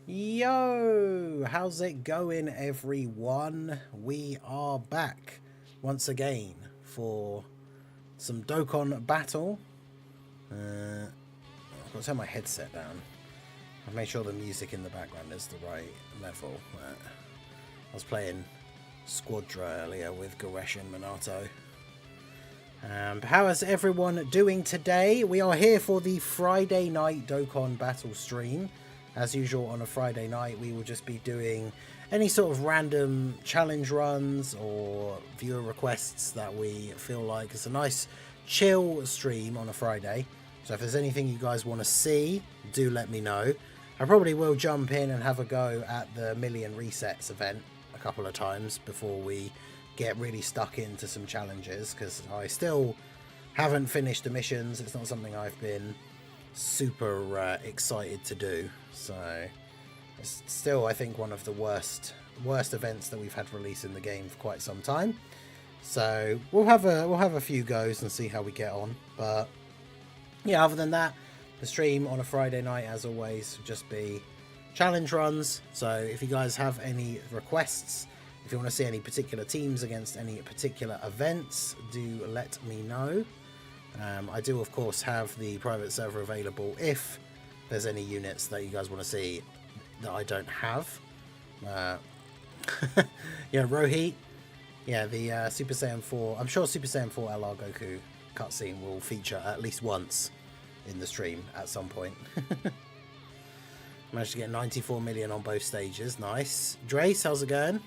Yo, how's it going, everyone? We are back once again for some Dokkan battle. I've got to turn my headset down. I've made sure the music in the background is the right level. I was playing Squadra earlier with Goresh and Minato. How is everyone doing today? We are here for the Friday night Dokkan battle stream. As usual, on a Friday night, we will just be doing any sort of random challenge runs or viewer requests that we feel like. It's a nice chill stream on a Friday. So if there's anything you guys want to see, do let me know. I probably will jump in and have a go at the Million Resets event a couple of times before we get really stuck into some challenges, because I still haven't finished the missions. It's not something I've been super excited to do, so it's still, I think, one of the worst events that we've had released in the game for quite some time. So we'll have a few goes and see how we get on. But yeah, other than that, the stream on a Friday night, as always, will just be challenge runs. So if you guys have any requests, if you want to see any particular teams against any particular events, do let me know. I do, of course, have the private server available if there's any units that you guys want to see that I don't have. Yeah, Rohit. Yeah, the Super Saiyan 4. I'm sure Super Saiyan 4 LR Goku cutscene will feature at least once in the stream at some point. Managed to get 94 million on both stages. Nice. Drace, how's it going?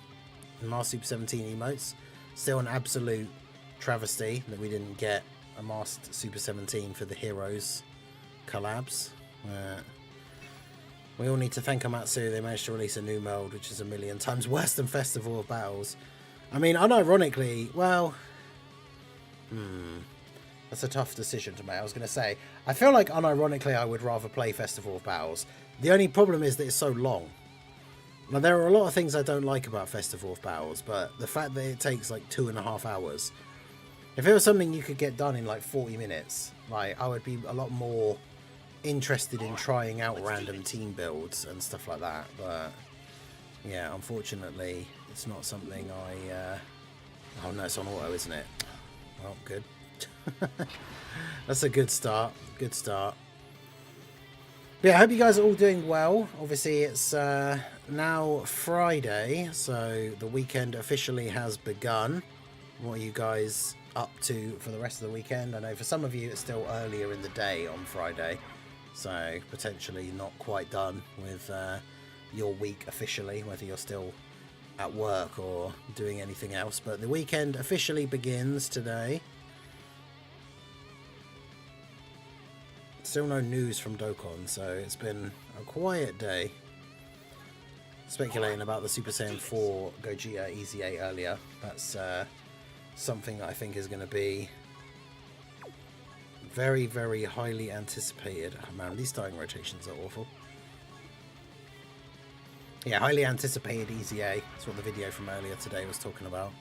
Mars Super 17 emotes. Still an absolute travesty that we didn't get a Masked Super 17 for the Heroes collabs. We all need to thank Amatsu. They managed to release a new mode, which is a million times worse than Festival of Battles. I mean, unironically, well, that's a tough decision to make. I was going to say, I feel like unironically I would rather play Festival of Battles. The only problem is that it's so long. Now, there are a lot of things I don't like about Festival of Battles, but the fact that it takes like 2.5 hours. If it was something you could get done in like 40 minutes, like, I would be a lot more interested in trying out random team builds and stuff like that. But yeah, unfortunately, it's not something I... Oh no, it's on auto, isn't it? Well, good. That's a good start. Good start. But yeah, I hope you guys are all doing well. Obviously, it's now Friday, so the weekend officially has begun. What are you guys up to for the rest of the weekend? I know for some of you it's still earlier in the day on Friday, so potentially not quite done with your week officially, whether you're still at work or doing anything else. But the weekend officially begins today. Still no news from Dokkan, so it's been a quiet day. Speculating about the Super Saiyan 4 Gogeta Easy 8 earlier. That's something that I think is going to be very, very highly anticipated. Oh man, these starting rotations are awful. Yeah, highly anticipated Easy A. That's what the video from earlier today was talking about.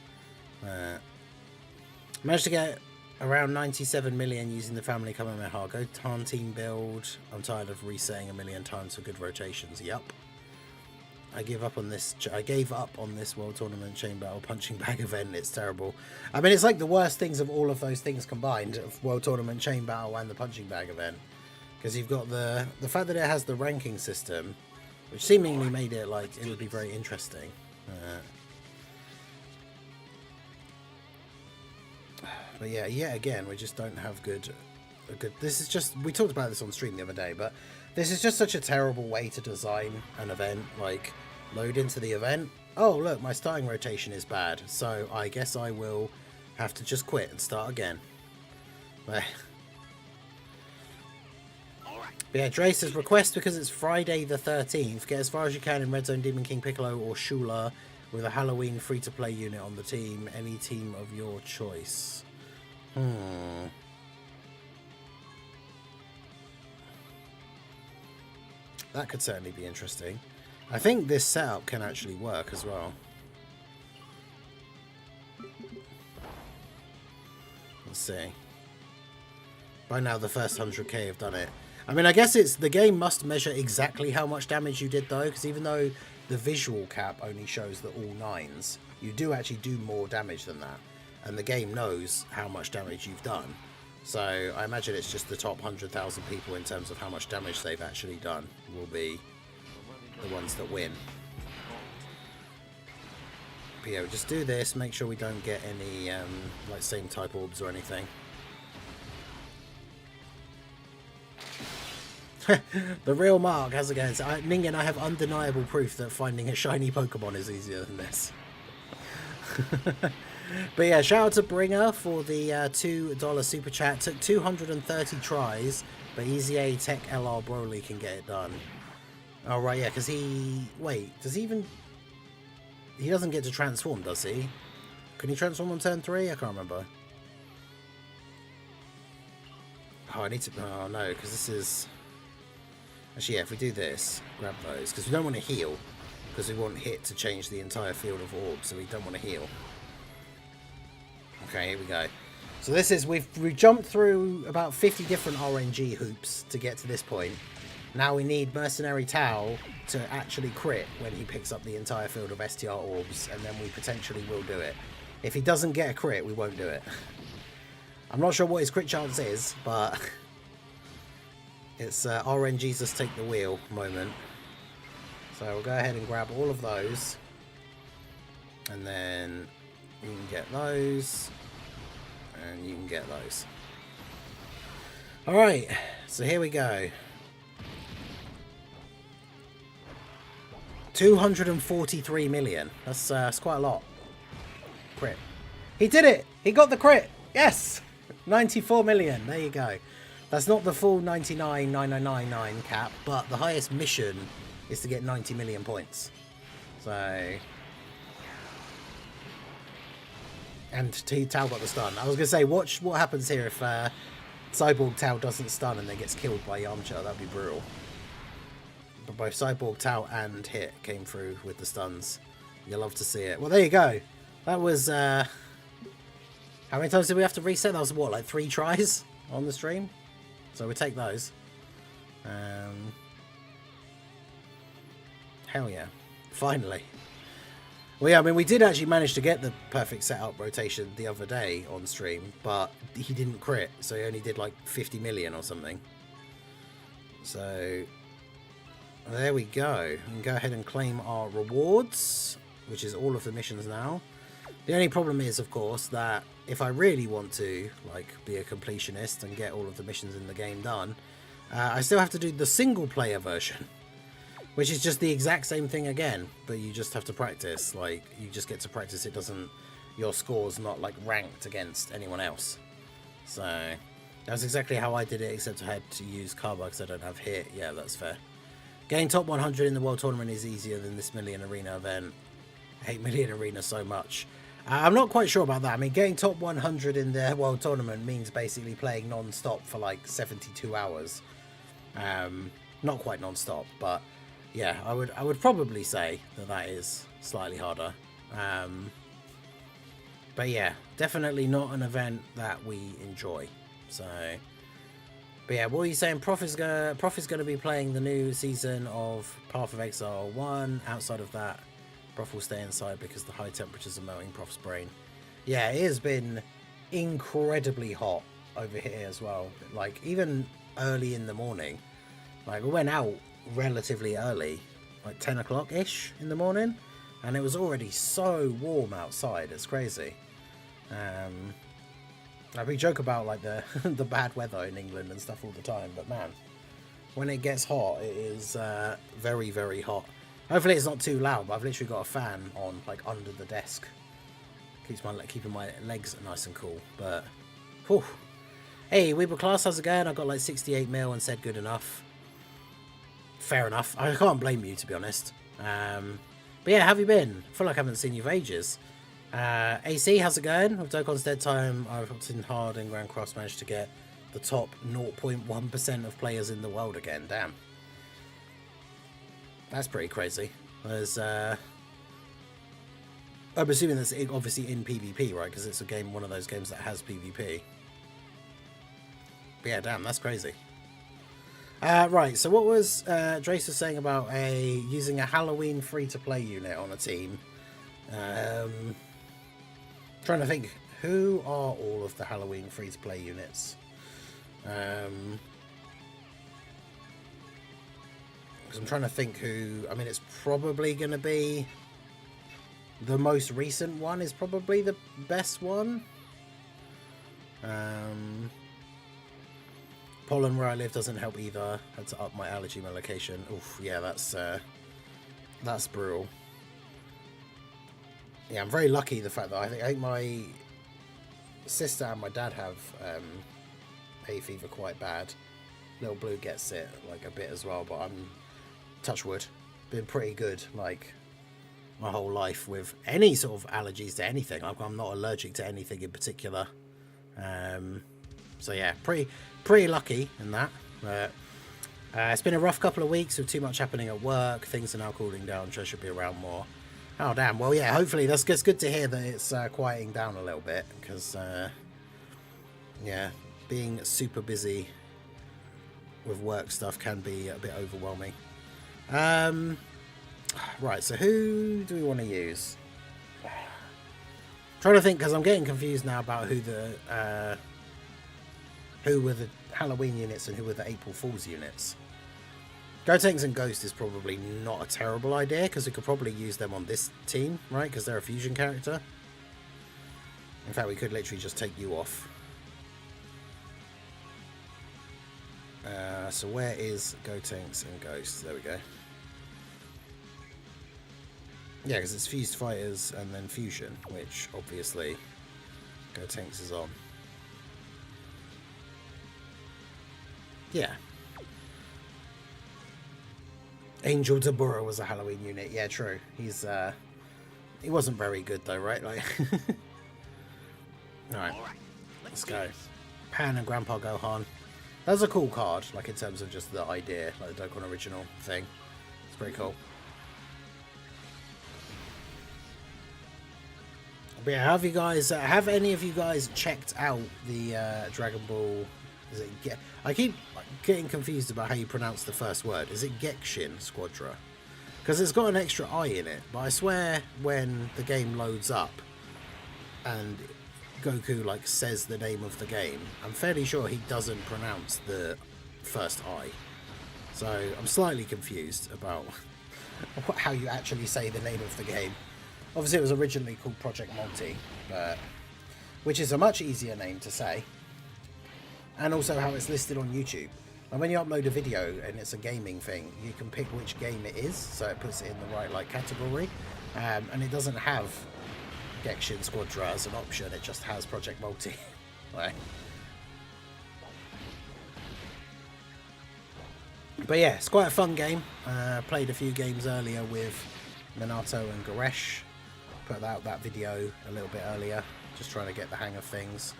Managed to get around 97 million using the Family Kamehameha Gohan team build. I'm tired of resetting a million times for good rotations. Yup. I gave up on this World Tournament Chain Battle Punching Bag event. It's terrible. I mean, it's like the worst things of all of those things combined, of World Tournament Chain Battle and the Punching Bag event. Because you've got the fact that it has the ranking system, which seemingly made it like it would be very interesting. But yeah, yet again, we just don't have a good. This is just, we talked about this on stream the other day, but this is just such a terrible way to design an event. Like, load into the event. Oh look, my starting rotation is bad, so I guess I will have to just quit and start again. But yeah, Drace's request, because it's Friday the 13th. Get as far as you can in Red Zone, Demon King, Piccolo, or Shula with a Halloween free-to-play unit on the team. Any team of your choice. That could certainly be interesting. I think this setup can actually work as well. Let's see. By now the first 100k have done it. I mean, I guess the game must measure exactly how much damage you did, though, because even though the visual cap only shows the all 9s, you do actually do more damage than that. And the game knows how much damage you've done. So I imagine it's just the top 100,000 people in terms of how much damage they've actually done will be the ones that win. But yeah, we'll just do this, make sure we don't get any like same type orbs or anything. The real Mark has again. Ningen, I have undeniable proof that finding a shiny Pokemon is easier than this. But yeah, shout out to Bringer for the $2 super chat. Took 230 tries, but Easy A Tech LR Broly can get it done. Oh right, yeah, because wait, does he even? He doesn't get to transform, does he? Can he transform on turn 3? I can't remember. Oh, I need to. Oh no, because this is. Actually, yeah, if we do this, grab those, because we don't want to heal, because we want hit to change the entire field of orbs, so we don't want to heal. Okay, here we go. So this is, we've jumped through about 50 different RNG hoops to get to this point. Now we need Mercenary Tao to actually crit when he picks up the entire field of STR orbs, and then we potentially will do it. If he doesn't get a crit, we won't do it. I'm not sure what his crit chance is, but... It's RNGesus take the wheel moment. So we'll go ahead and grab all of those. And then you can get those. And you can get those. Alright, so here we go. 243 million. That's quite a lot. Crit. He did it! He got the crit! Yes! 94 million. There you go. That's not the full 99,999 cap, but the highest mission is to get 90 million points. So... And Tao got the stun. I was going to say, watch what happens here if Cyborg Tao doesn't stun and then gets killed by Yamcha. That'd be brutal. But both Cyborg Tao and Hit came through with the stuns. You'll love to see it. Well, there you go. That was... how many times did we have to reset? That was, what, like 3 tries on the stream? So we'll take those. Hell yeah. Finally. Well, yeah, I mean, we did actually manage to get the perfect setup rotation the other day on stream, but he didn't crit, so he only did like 50 million or something. So, there we go. We can go ahead and claim our rewards, which is all of the missions now. The only problem is, of course, that if I really want to, like, be a completionist and get all of the missions in the game done, I still have to do the single-player version, which is just the exact same thing again, but you just have to practice. Like, you just get to practice. It doesn't... Your score's not, like, ranked against anyone else. So, that's exactly how I did it, except I had to use Karma because I don't have Hit. Yeah, that's fair. Getting top 100 in the World Tournament is easier than this Million Arena event. I hate Million Arena so much. I'm not quite sure about that. I mean, getting top 100 in the World Tournament means basically playing non-stop for like 72 hours. Not quite non-stop, but yeah, I would probably say that is slightly harder. But yeah, definitely not an event that we enjoy. So, but yeah, what are you saying? Prof is gonna be playing the new season of Path of Exile 1. Outside of that, Prof will stay inside because the high temperatures are melting Prof's brain. Yeah, it has been incredibly hot over here as well. Like, even early in the morning. Like, we went out relatively early, like 10 o'clock-ish in the morning, and it was already so warm outside. It's crazy. Like, we joke about, like, the, the bad weather in England and stuff all the time, but man, when it gets hot, it is very, very hot. Hopefully it's not too loud, but I've literally got a fan on, like, under the desk. Keeping my legs nice and cool, but... Whew. Hey, Weeble Class, how's it going? I got, like, 68 mil and said good enough. Fair enough. I can't blame you, to be honest. But yeah, how have you been? I feel like I haven't seen you for ages. AC, how's it going? With Dokkan's Dead Time, I've hopped in hard in Grand Cross, managed to get the top 0.1% of players in the world again. Damn. That's pretty crazy. There's, I'm assuming that's obviously in PvP, right? Because it's a game, one of those games that has PvP. But yeah, damn, that's crazy. Right, so what was Drace was saying about using a Halloween free-to-play unit on a team? Trying to think, who are all of the Halloween free-to-play units? Because I'm trying to think who... I mean, it's probably going to be... The most recent one is probably the best one. Pollen where I live doesn't help either. Had to up my allergy medication. Oof, yeah, that's brutal. Yeah, I'm very lucky the fact that I think my sister and my dad have hay fever quite bad. Little Blue gets it like a bit as well, but I'm, touch wood, been pretty good like my whole life with any sort of allergies to anything. I'm not allergic to anything in particular. So yeah, pretty lucky in that. It's been a rough couple of weeks with too much happening at work. Things are now cooling down, so I should be around more. Oh damn, well yeah, hopefully that's good to hear that it's quieting down a little bit, because yeah, being super busy with work stuff can be a bit overwhelming. Right, so who do we want to use? Trying to think, because I'm getting confused now about who were the Halloween units and who were the April Fool's units. Gotenks and Ghost is probably not a terrible idea, because we could probably use them on this team, right? Because they're a fusion character. In fact, we could literally just take you off. So where is Gotenks and Ghost? There we go. Yeah, because it's Fused Fighters and then Fusion, which obviously Gotenks is on. Yeah. Angel Tabura was a Halloween unit. Yeah, true. He wasn't very good though, right? Like, alright, let's go. Pan and Grandpa Gohan. That's a cool card, like in terms of just the idea, like the Dokkan original thing. It's pretty cool. But yeah, have any of you guys checked out the Dragon Ball? Is it I keep getting confused about how you pronounce the first word. Is it Genshin Squadra? Because it's got an extra I in it, but I swear when the game loads up and Goku like says the name of the game, I'm fairly sure he doesn't pronounce the first I. So I'm slightly confused about how you actually say the name of the game. Obviously it was originally called Project Multi, which is a much easier name to say. And also how it's listed on YouTube. And when you upload a video and it's a gaming thing, you can pick which game it is, so it puts it in the right like category. And it doesn't have Genshin Squadra as an option, it just has Project Multi. Right. But yeah, it's quite a fun game. Played a few games earlier with Minato and Goresh. Put out that video a little bit earlier, just trying to get the hang of things.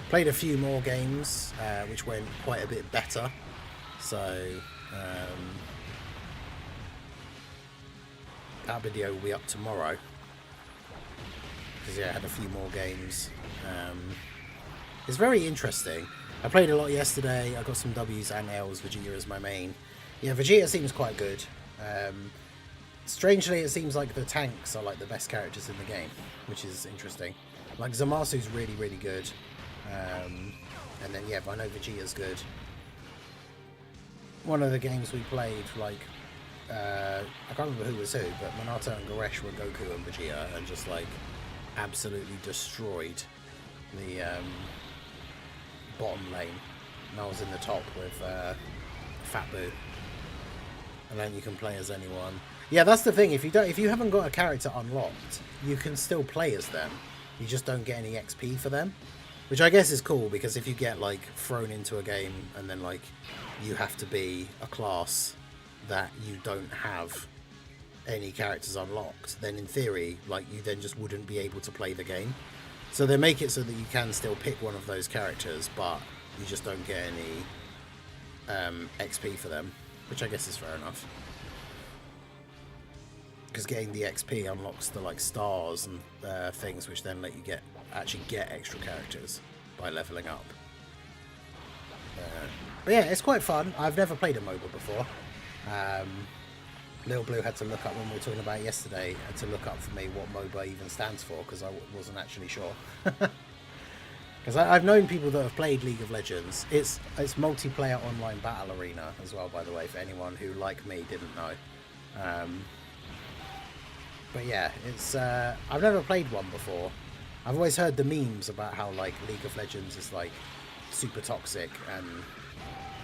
Played a few more games, which went quite a bit better. So that video will be up tomorrow. Because yeah, I had a few more games. It's very interesting. I played a lot yesterday. I got some W's and L's. Vegeta is my main. Yeah, Vegeta seems quite good. Strangely, it seems like the tanks are like the best characters in the game, which is interesting. Like Zamasu's really, really good. And then yeah, I know Vegeta's good. One of the games we played, like I can't remember who was who, but Minato and Goresh were Goku and Vegeta, and just like absolutely destroyed the bottom lane. And I was in the top with Fat Boo. And then you can play as anyone. Yeah, that's the thing. If you haven't got a character unlocked, you can still play as them. You just don't get any XP for them, which I guess is cool, because if you get like thrown into a game and then like you have to be a class that you don't have any characters unlocked, then in theory like you then just wouldn't be able to play the game. So they make it so that you can still pick one of those characters, but you just don't get any XP for them, which I guess is fair enough. Because getting the XP unlocks the like stars and things, which then let you actually get extra characters by leveling up. But yeah, it's quite fun. I've never played a MOBA before. Little Blue had to look up, when we were talking about it yesterday, had to look up for me what MOBA even stands for, because I wasn't actually sure. Because I've known people that have played League of Legends. It's multiplayer online battle arena as well, by the way, for anyone who, like me, didn't know. But yeah, it's I've never played one before. I've always heard the memes about how like League of Legends is like super toxic and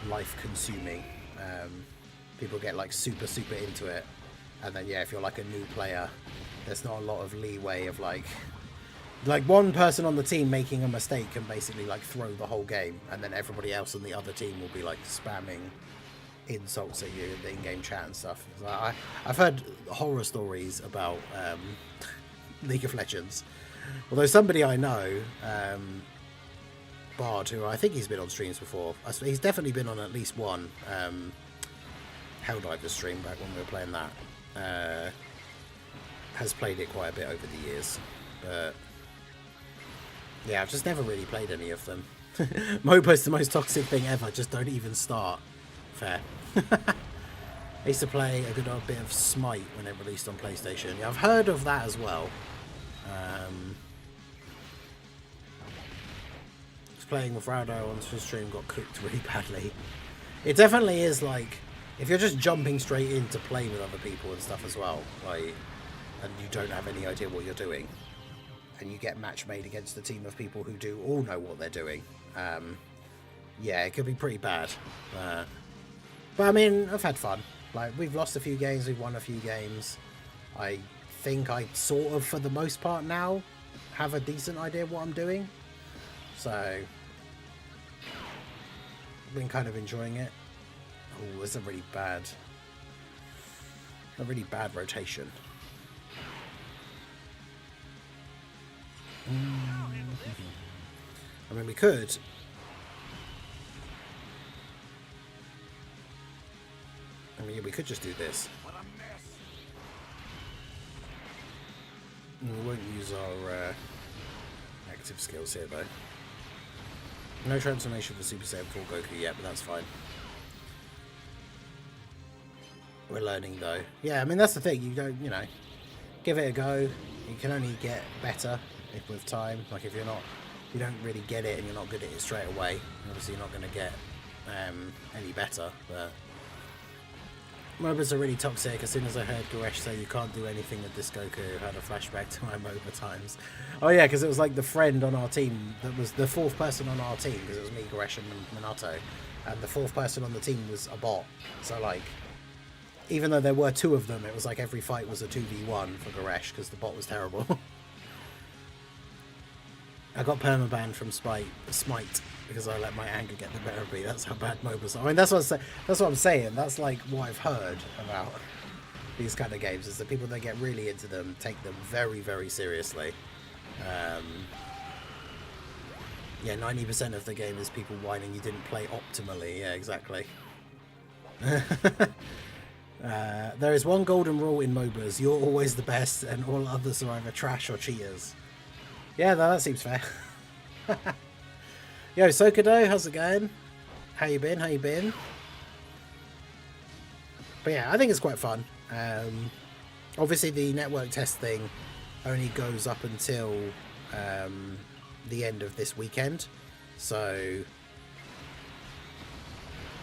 life-consuming. People get like super into it, and then yeah, if you're like a new player, there's not a lot of leeway of like one person on the team making a mistake can basically like throw the whole game, and then everybody else on the other team will be like spamming insults at you in the in-game chat and stuff. So I've heard horror stories about League of Legends, although somebody I know, Bard, who I think he's been on streams before, he's definitely been on at least one Helldivers stream back when we were playing that, has played it quite a bit over the years, but yeah, I've just never really played any of them. MOBA's the most toxic thing ever, just don't even start. Fair. I used to play a good old bit of Smite when it released on PlayStation. Yeah, I've heard of that as well. I was playing with Raudo on his stream, got cooked really badly. It definitely is like, if you're just jumping straight in to play with other people and stuff as well, like, and you don't have any idea what you're doing, and you get match made against a team of people who do all know what they're doing, yeah, it could be pretty bad. But I mean, I've had fun. Like, we've lost a few games, we've won a few games. I think I sort of, for the most part now, have a decent idea of what I'm doing. So, I've been kind of enjoying it. Oh, it's a really bad rotation. I mean, we could. I mean, we could just do this. We won't use our active skills here, though. No transformation for Super Saiyan 4 Goku yet, but that's fine. We're learning, though. Yeah, I mean, that's the thing. You don't, you know, give it a go. You can only get better if with time. Like, if you don't really get it and you're not good at it straight away, obviously you're not going to get any better, but MOBAs are really toxic. As soon as I heard Goresh say you can't do anything with this Goku, I had a flashback to my MOBA times. Oh yeah, because it was like the friend on our team that was the fourth person on our team, because it was me, Goresh, and Minato, and the fourth person on the team was a bot. So like, even though there were two of them, it was like every fight was a 2v1 for Goresh because the bot was terrible. I got permabanned from Smite because I let my anger get the better of me. That's how bad MOBAs are. I mean, that's what I'm saying. That's like what I've heard about these kind of games, is that people that get really into them take them very, very seriously. Yeah, 90% of the game is people whining you didn't play optimally. Yeah, exactly. There is one golden rule in MOBAs: you're always the best, and all others are either trash or cheaters. Yeah, no, that seems fair. Yo, Sokado, how's it going? How you been? But yeah, I think it's quite fun. Obviously, the network test thing only goes up until the end of this weekend, so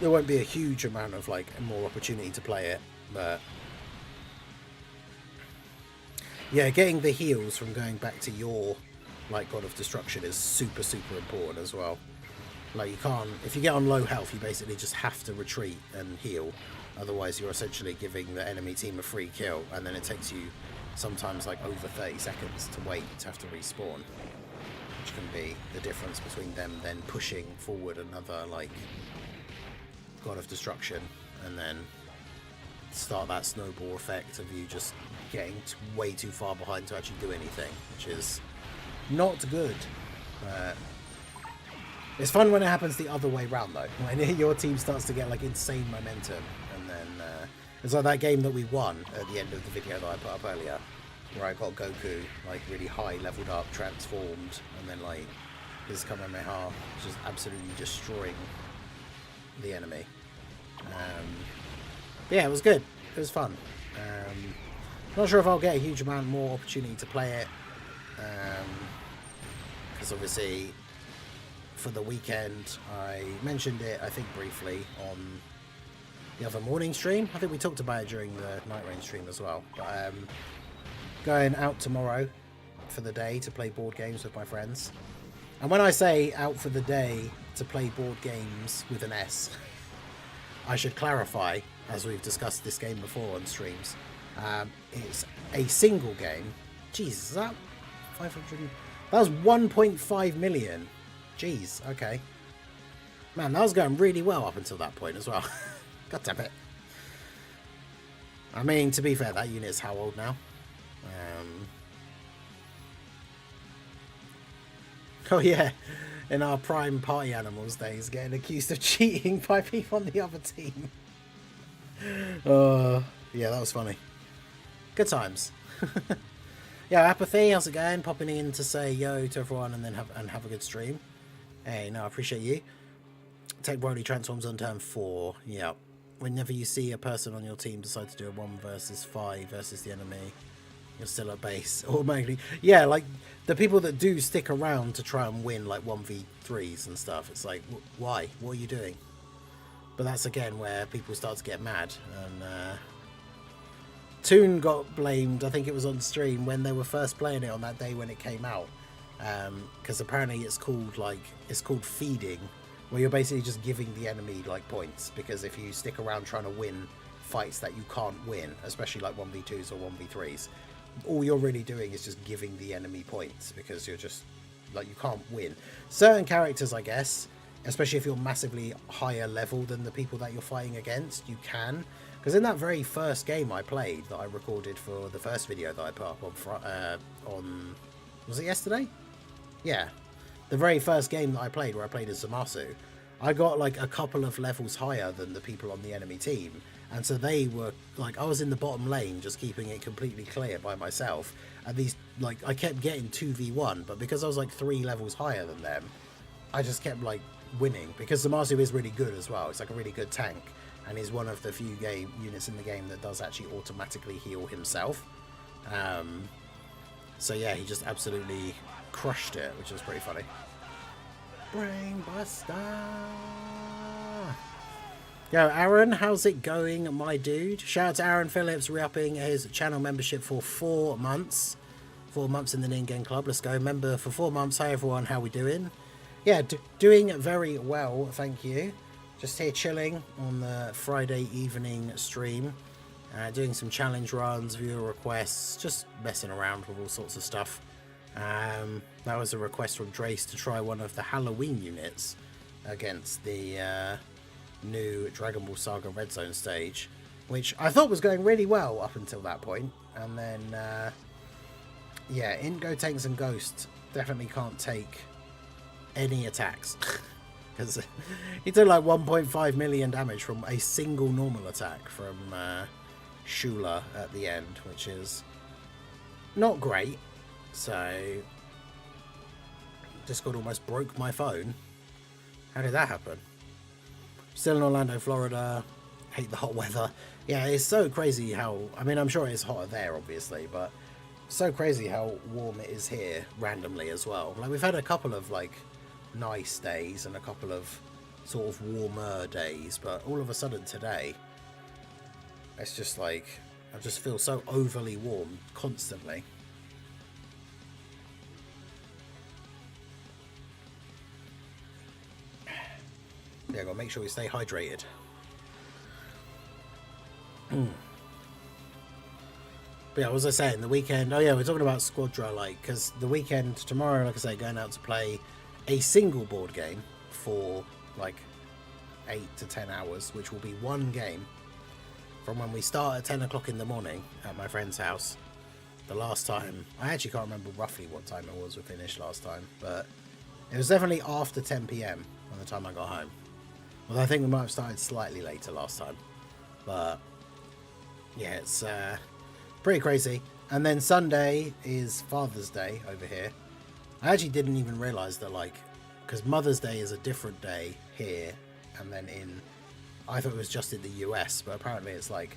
there won't be a huge amount of like more opportunity to play it. But yeah, getting the heals from going back to your like God of Destruction is super important as well. Like, you can't, if you get on low health, you basically just have to retreat and heal, otherwise you're essentially giving the enemy team a free kill, and then it takes you sometimes like over 30 seconds to wait to have to respawn, which can be the difference between them then pushing forward another like God of Destruction and then start that snowball effect of you just getting way too far behind to actually do anything, which is not good. It's fun when it happens the other way round, though, when your team starts to get like insane momentum, and then it's like that game that we won at the end of the video that I put up earlier, where I got Goku like really high leveled up, transformed, and then like his Kamehameha just absolutely destroying the enemy. Yeah, it was good. It was fun. Not sure if I'll get a huge amount more opportunity to play it, because obviously for the weekend I mentioned it, I think briefly on the other morning stream. I think we talked about it during the Night Rain stream as well. But going out tomorrow for the day to play board games with my friends. And when I say out for the day to play board games with an S, I should clarify, as we've discussed this game before on streams, it's a single game. Jeez, is that 500? That was 1.5 million. Jeez, okay. Man, that was going really well up until that point as well. God damn it. I mean, to be fair, that unit's how old now? Oh yeah, in our prime party animals days, getting accused of cheating by people on the other team. Yeah, that was funny. Good times. Yeah, Apathy, how's it going? Popping in to say yo to everyone and then have a good stream. Hey, no, I appreciate you. Tech Brody transforms on turn 4. Yeah. Whenever you see a person on your team decide to do a 1 versus 5 versus the enemy, you're still at base automatically. Yeah, like the people that do stick around to try and win like 1v3s and stuff, it's like, why? What are you doing? But that's again where people start to get mad. And Toon got blamed, I think it was on stream, when they were first playing it on that day when it came out. Because apparently it's called feeding, where you're basically just giving the enemy like points, because if you stick around trying to win fights that you can't win, especially like 1v2s or 1v3s, all you're really doing is just giving the enemy points, because you're just like, you can't win. Certain characters, I guess, especially if you're massively higher level than the people that you're fighting against, you can. Because in that very first game I played that I recorded for the first video that I put up on was it yesterday? Yeah, the very first game that I played, where I played as Zamasu, I got like a couple of levels higher than the people on the enemy team, and so they were like, I was in the bottom lane just keeping it completely clear by myself, and these, like, I kept getting 2v1, but because I was like 3 levels higher than them, I just kept like winning, because Zamasu is really good as well. It's like a really good tank, and he's one of the few units in the game that does actually automatically heal himself. So yeah, he just absolutely crushed it, which was pretty funny. Brainbuster! Yo, Aaron, how's it going, my dude? Shout out to Aaron Phillips, re-upping his channel membership for 4 months. 4 months in the Ningen Club. Let's go. Member for 4 months. Hi, everyone. How we doing? Yeah, doing very well, thank you. Just here chilling on the Friday evening stream. Doing some challenge runs, viewer requests, just messing around with all sorts of stuff. That was a request from Drace to try one of the Halloween units against the new Dragon Ball Saga Red Zone stage, which I thought was going really well up until that point. And then, yeah, Go Tanks and Ghost definitely can't take any attacks. Because he took like 1.5 million damage from a single normal attack from Shula at the end, which is not great. So Discord almost broke my phone. How did that happen? Still in Orlando, Florida. Hate the hot weather. Yeah, it's so crazy how, I mean, I'm sure it's hotter there obviously, but so crazy how warm it is here randomly as well. Like, we've had a couple of like nice days and a couple of sort of warmer days, but all of a sudden today it's just like, I just feel so overly warm constantly. Yeah, gotta make sure we stay hydrated. But yeah, what was I saying? The weekend, oh yeah, we're talking about Squadra, like, because the weekend tomorrow, like I say, going out to play a single board game for like 8 to 10 hours, which will be one game from when we start at 10 o'clock in the morning at my friend's house. The last time, I actually can't remember roughly what time it was we finished last time, but it was definitely after 10 PM by the time I got home. Although I think we might have started slightly later last time, but yeah, it's pretty crazy. And then Sunday is Father's Day over here. I actually didn't even realise that, like, because Mother's Day is a different day here and then I thought it was just in the US, but apparently it's like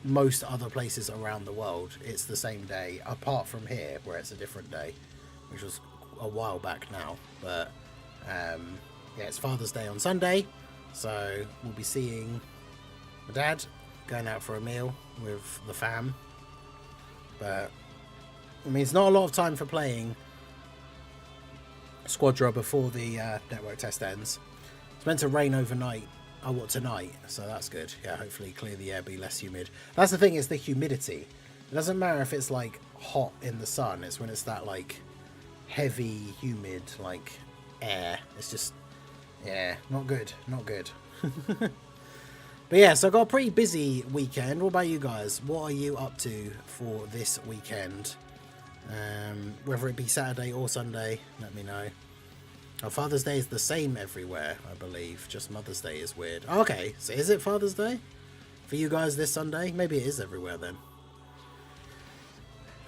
most other places around the world, it's the same day, apart from here where it's a different day, which was a while back now. But yeah, it's Father's Day on Sunday, so we'll be seeing my dad, going out for a meal with the fam. But I mean, it's not a lot of time for playing Squadra before the network test ends. It's meant to rain overnight. Oh, what, tonight? So that's good. Yeah, hopefully clear the air, be less humid. That's the thing, is the humidity. It doesn't matter if it's like hot in the sun. It's when it's that like heavy, humid like air. It's just, yeah, not good. Not good. But yeah, so I got a pretty busy weekend. What about you guys? What are you up to for this weekend? Whether it be Saturday or Sunday, let me know. Oh, Father's Day is the same everywhere, I believe. Just Mother's Day is weird. Oh, okay, so is it Father's Day for you guys this Sunday? Maybe it is everywhere then.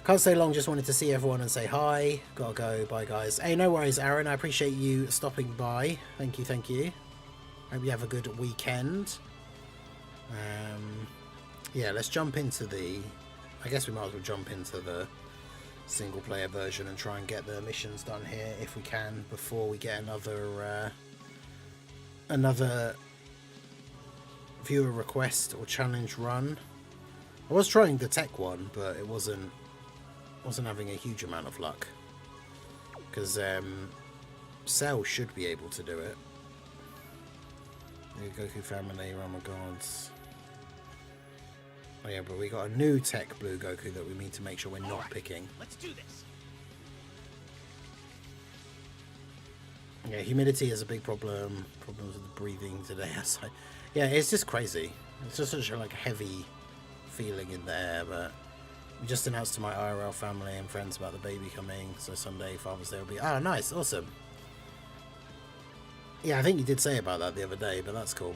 Can't stay long, just wanted to see everyone and say hi. Gotta go, bye guys. Hey, no worries, Aaron. I appreciate you stopping by. Thank you, thank you. Hope you have a good weekend. Yeah, let's jump into I guess we might as well jump into the single player version and try and get the missions done here if we can before we get another viewer request or challenge run. I was trying the tech one, but it wasn't having a huge amount of luck, because Cell should be able to do it. The Goku family, oh my gods. Oh yeah, but we got a new tech blue Goku that we need to make sure we're not picking. Let's do this. Yeah, humidity is a big problem. Problems with breathing today. Yeah, it's just crazy. It's just such a like heavy feeling in the air. But we just announced to my IRL family and friends about the baby coming. So Sunday, Father's Day will be. Oh, nice, awesome. Yeah, I think you did say about that the other day, but that's cool.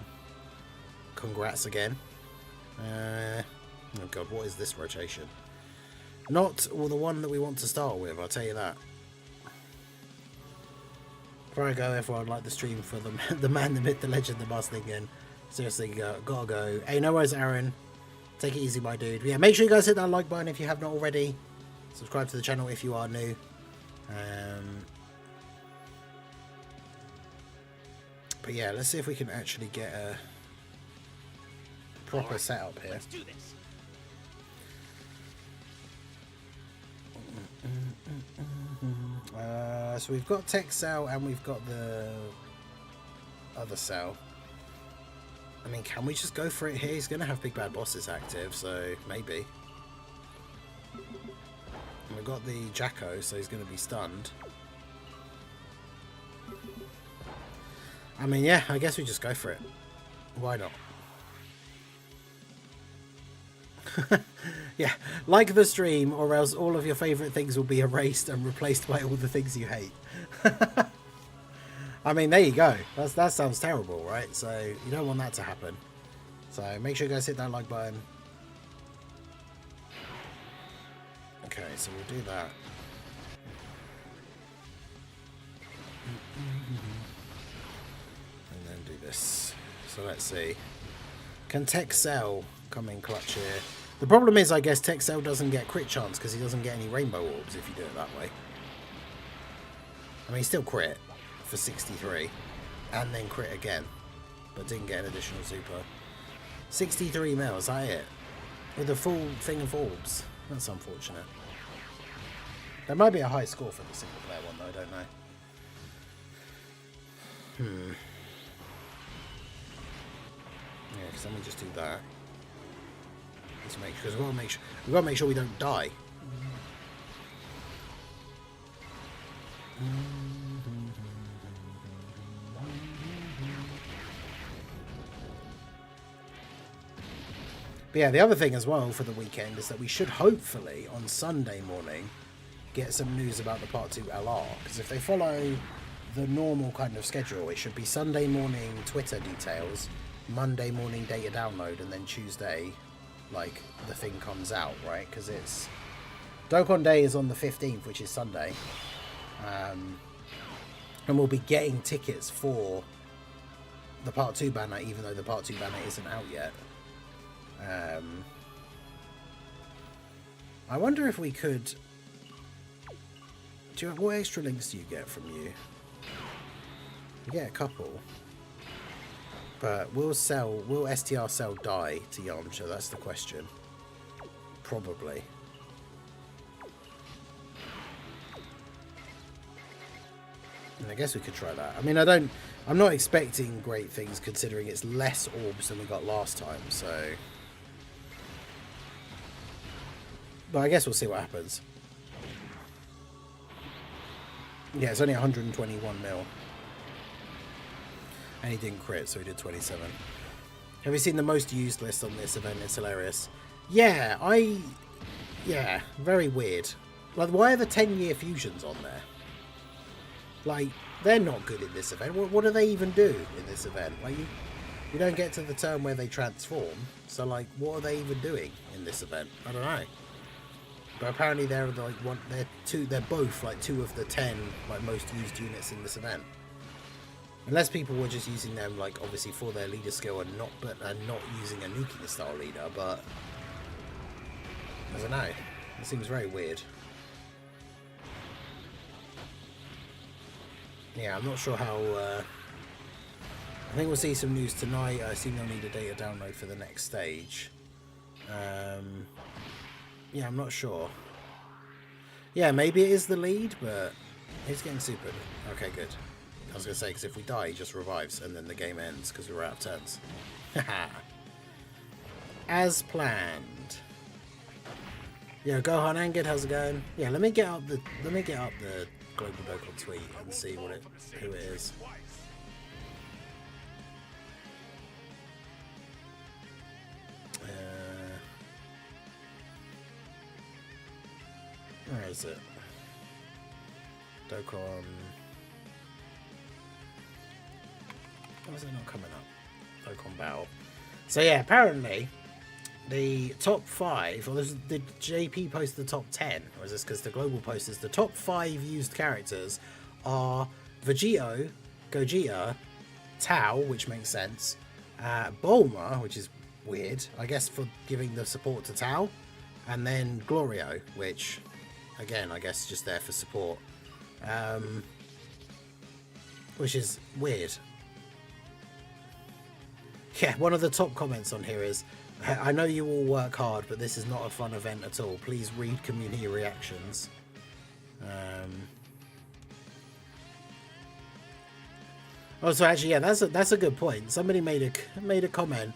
Congrats again. Oh god, what is this rotation? Not the one that we want to start with, I'll tell you that. Before I go, everyone, like the stream for the man, the myth, the legend, the boss thinking. Seriously, gotta go. Hey, no worries, Aaron. Take it easy, my dude. Yeah, make sure you guys hit that like button if you have not already. Subscribe to the channel if you are new. But yeah, let's see if we can actually get a proper setup here. Let's do this. So we've got Tech Cell and we've got the other Cell. I mean, can we just go for it here? He's going to have big bad bosses active, so maybe. And we've got the Jacko, so he's going to be stunned. I mean, yeah, I guess we just go for it. Why not? Yeah, like the stream, or else all of your favourite things will be erased and replaced by all the things you hate. I mean, there you go. That sounds terrible, right? So you don't want that to happen. So make sure you guys hit that like button. Okay, so we'll do that. And then do this. So let's see. Can Tech Cell come in clutch here? The problem is, I guess, Tech Cell doesn't get crit chance because he doesn't get any rainbow orbs if you do it that way. I mean, he still crit for 63 and then crit again, but didn't get an additional super. 63 mil, is that it? With a full thing of orbs. That's unfortunate. There might be a high score for the single player one though, I don't know. Yeah, because then we just do that. To make, because we've got to make sure we don't die. But yeah, the other thing as well for the weekend is that we should hopefully on Sunday morning get some news about the Part 2 LR, because if they follow the normal kind of schedule, it should be Sunday morning Twitter details, Monday morning data download, and then Tuesday like the thing comes out, right? Because it's Dokkan Day is on the 15th, which is Sunday, and we'll be getting tickets for the Part 2 banner, even though the Part 2 banner isn't out yet. I wonder if we could... what extra links do you get from you? You get a couple. But will STR Cell die to Yamcha? That's the question. Probably. And I guess we could try that. I mean, I'm not expecting great things considering it's less orbs than we got last time, so... But I guess we'll see what happens. Yeah, it's only 121 mil. And he didn't crit, so he did 27. Have you seen the most used list on this event? It's hilarious. Yeah, yeah, very weird. Like, why are the 10-year fusions on there? Like, they're not good in this event. What do they even do in this event? Like, you don't get to the turn where they transform. So, like, what are they even doing in this event? I don't know. But apparently they're like they're both like 2 of the 10 like most used units in this event. Unless people were just using them like obviously for their leader skill and not using a nuking style leader, but I don't know. It seems very weird. Yeah, I'm not sure how. I think we'll see some news tonight. I assume they'll need a data download for the next stage. Yeah, I'm not sure. Yeah, maybe it is the lead, but he's getting super. Okay, good. I was going to say, because if we die, he just revives, and then the game ends, because we're out of turns. Haha. As planned. Yeah, Gohan Angad, how's it going? Yeah, let me get up the Global Dokkan tweet and see who it is. Where is it? Dokkan. Why is it not coming up? Dokkan Battle. So yeah, apparently the top 5, or did JP post the top 10? Or is this because the global post is the top 5 used characters are Vegito, Gogeta, Tao, which makes sense, Bulma, which is weird, I guess for giving the support to Tao, and then Glorio, which... Again, I guess just there for support. Which is weird. Yeah, one of the top comments on here is, I know you all work hard, but this is not a fun event at all. Please read community reactions. Also, actually, yeah, that's a good point. Somebody made a comment.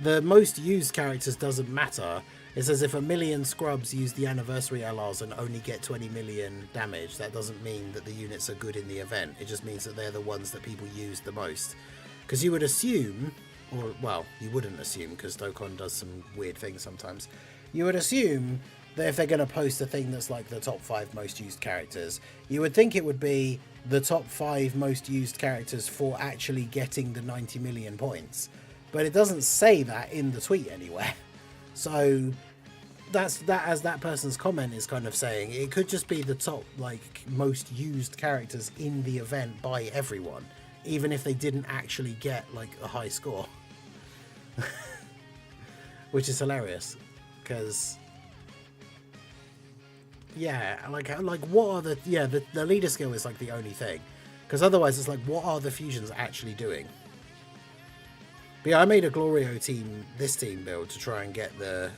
The most used characters doesn't matter. It says if 1 million scrubs use the anniversary LRs and only get 20 million damage, that doesn't mean that the units are good in the event. It just means that they're the ones that people use the most. Because you would assume, or well, you wouldn't assume because Dokkan does some weird things sometimes. You would assume that if they're going to post a thing that's like the top 5 most used characters, you would think it would be the top 5 most used characters for actually getting the 90 million points. But it doesn't say that in the tweet anywhere. So that's as that person's comment is kind of saying, it could just be the top like most used characters in the event by everyone, even if they didn't actually get like a high score. Which is hilarious because yeah, like what are the leader skill is like the only thing, because otherwise it's like what are the fusions actually doing? But yeah, I made a Glorio team, this team build to try and get the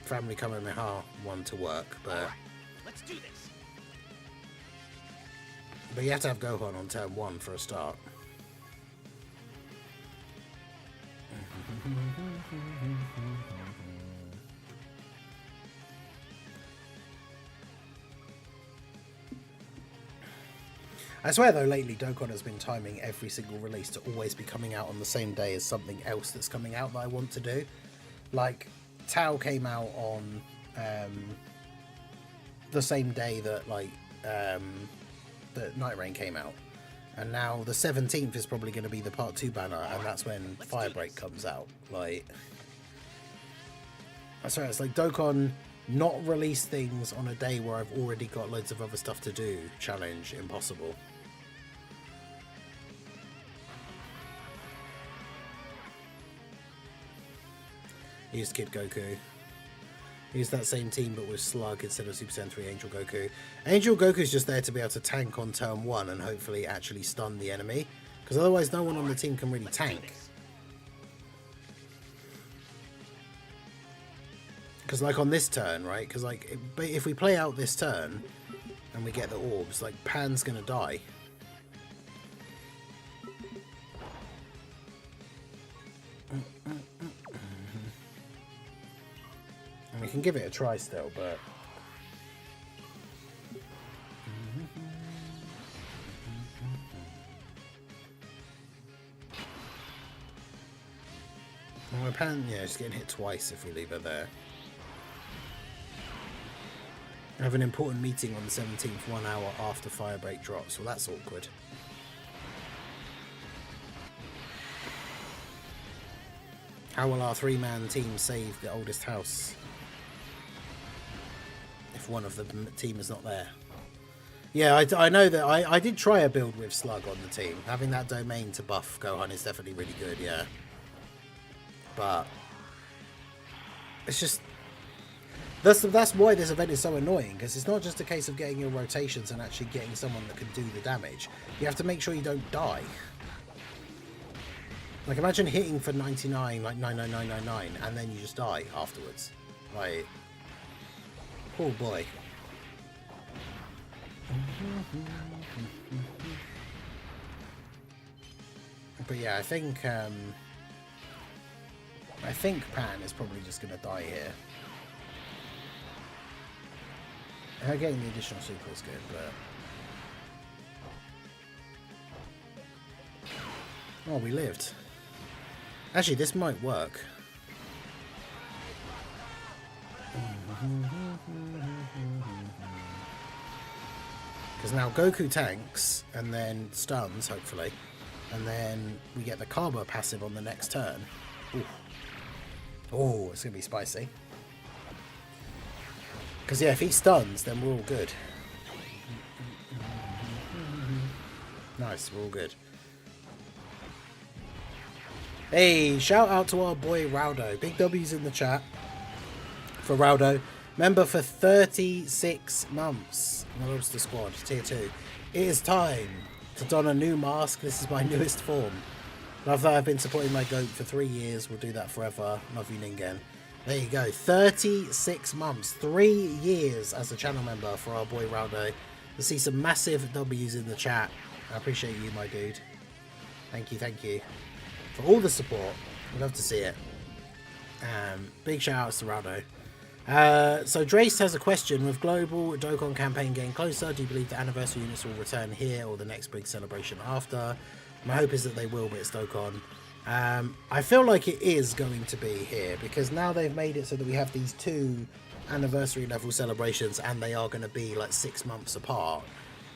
Family Kamehameha one to work, but right, let's do this. But you have to have Gohan on turn 1 for a start. I swear though, lately Dokkan has been timing every single release to always be coming out on the same day as something else that's coming out that I want to do. Like, Tao came out on the same day that that Night Rain came out. And now the 17th is probably going to be the Part 2 banner, and that's when Firebreak comes out. Like, I swear, it's like Dokkan Not release things on a day where I've already got loads of other stuff to do. Challenge impossible. Use Kid Goku. Use that same team but with Slug instead of Super Saiyan 3 Angel Goku. Angel Goku's just there to be able to tank on turn 1 and hopefully actually stun the enemy. Because otherwise no one on the team can really tank. Because like on this turn, right? Because like if we play out this turn and we get the orbs, like Pan's gonna die. And we can give it a try still, but well, Pan, yeah, she's getting hit twice if we leave her there. I have an important meeting on the 17th, 1 hour after Firebreak drops. Well, that's awkward. How will our 3-man team save the oldest house if one of the team is not there? Yeah, I know that I did try a build with Slug on the team. Having that domain to buff Gohan is definitely really good, yeah. But it's just... That's why this event is so annoying, because it's not just a case of getting your rotations and actually getting someone that can do the damage. You have to make sure you don't die. Like, imagine hitting for 99, like 99999, and then you just die afterwards. Like, oh boy. But yeah, I think Pan is probably just going to die here. Her getting the additional super is good, but... Oh, we lived. Actually, this might work. Because now Goku tanks, and then stuns, hopefully. And then we get the Karma passive on the next turn. Ooh. Oh, it's going to be spicy. Because, yeah, if he stuns, then we're all good. Nice, we're all good. Hey, shout out to our boy Raudo. Big W's in the chat for Raudo. Member for 36 months. In the Lobster Squad, tier 2. It is time to don a new mask. This is my newest form. Love that I've been supporting my goat for 3 years. We'll do that forever. Love you, Ningen. There you go. 36 months. 3 years as a channel member for our boy Raudo. To see some massive W's in the chat. I appreciate you, my dude. Thank you, thank you. For all the support. I'd love to see it. Big shout outs to Raudo. So Drace has a question. With Global Dokkan campaign getting closer, do you believe the anniversary units will return here or the next big celebration after? My hope is that they will, but it's Dokkan. I feel like it is going to be here because now they've made it so that we have these 2 anniversary level celebrations and they are going to be like 6 months apart.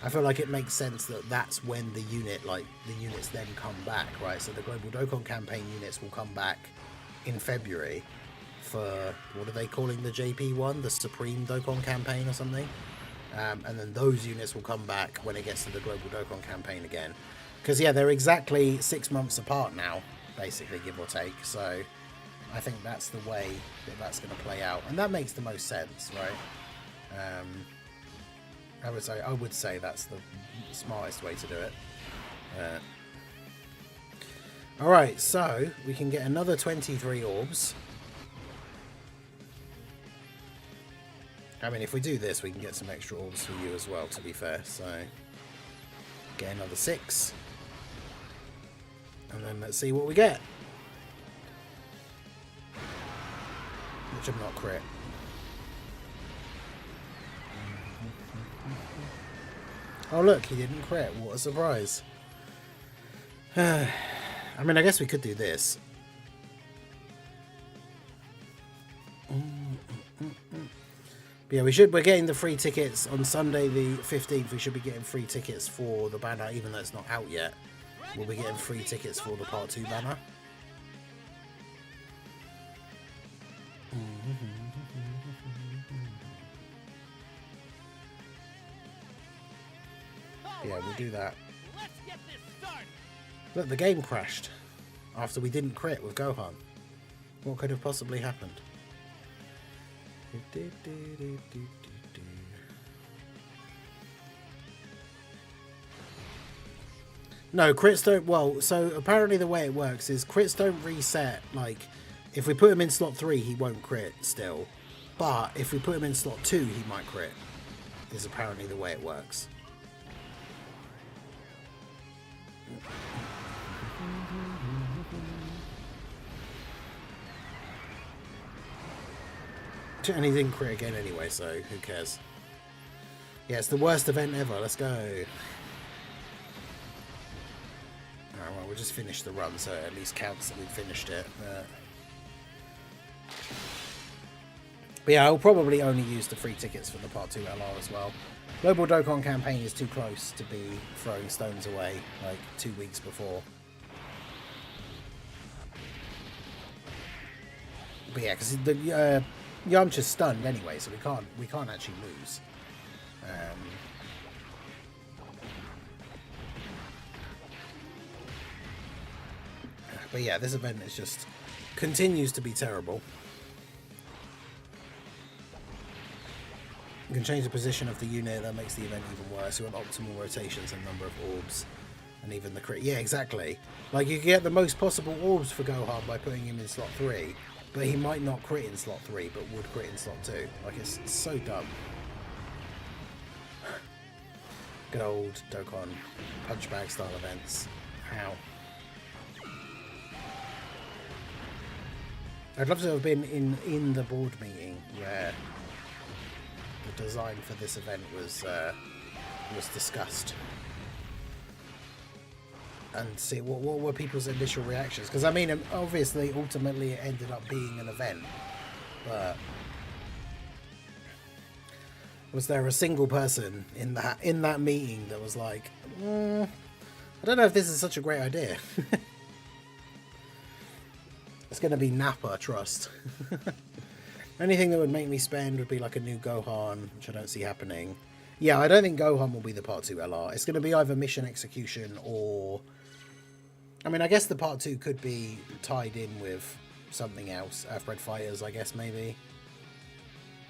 I feel like it makes sense that that's when the units then come back, right? So the Global Dokkan campaign units will come back in February for, what are they calling the JP one? The Supreme Dokkan campaign or something? And then those units will come back when it gets to the Global Dokkan campaign again. Because, yeah, they're exactly 6 months apart now, basically, give or take. So I think that's the way that that's going to play out. And that makes the most sense, right? I would say that's the smartest way to do it. Alright, so we can get another 23 orbs. I mean, if we do this, we can get some extra orbs for you as well, to be fair. So, get another 6. And then let's see what we get. Which I'm not crit. Oh look, he didn't crit. What a surprise. I mean, I guess we could do this. But yeah, we're getting the free tickets on Sunday the 15th. We should be getting free tickets for the banner, even though it's not out yet. We'll be getting free tickets for the Part 2 banner. Yeah, we'll do that. Look, the game crashed after we didn't crit with Gohan. What could have possibly happened? No, crits don't... Well, so apparently the way it works is crits don't reset. Like, if we put him in slot 3, he won't crit still. But if we put him in slot 2, he might crit. Is apparently the way it works. And he didn't crit again anyway, so who cares? Yeah, it's the worst event ever. Let's go. Alright, well, we'll just finish the run, so it at least counts that we finished it. But yeah, I'll probably only use the free tickets for the Part 2 LR as well. Global Dokkan campaign is too close to be throwing stones away like 2 weeks before. But yeah, because the Yamcha's stunned anyway, so we can't actually lose. But yeah, this event is just continues to be terrible. You can change the position of the unit, that makes the event even worse. You want optimal rotations and number of orbs, and even the crit. Yeah, exactly. Like, you can get the most possible orbs for Gohan by putting him in slot 3, but he might not crit in slot 3, but would crit in slot 2. Like, it's so dumb. Good old Dokkan punch bag style events. How? I'd love to have been in the board meeting where the design for this event was discussed, and see what were people's initial reactions. Because I mean, obviously, ultimately, it ended up being an event, but was there a single person in that meeting that was like, I don't know if this is such a great idea? It's going to be Nappa, trust. Anything that would make me spend would be like a new Gohan, which I don't see happening. Yeah, I don't think Gohan will be the Part 2 LR. It's going to be either mission execution or... I mean, I guess the Part 2 could be tied in with something else. Earthbred Fighters, I guess, maybe.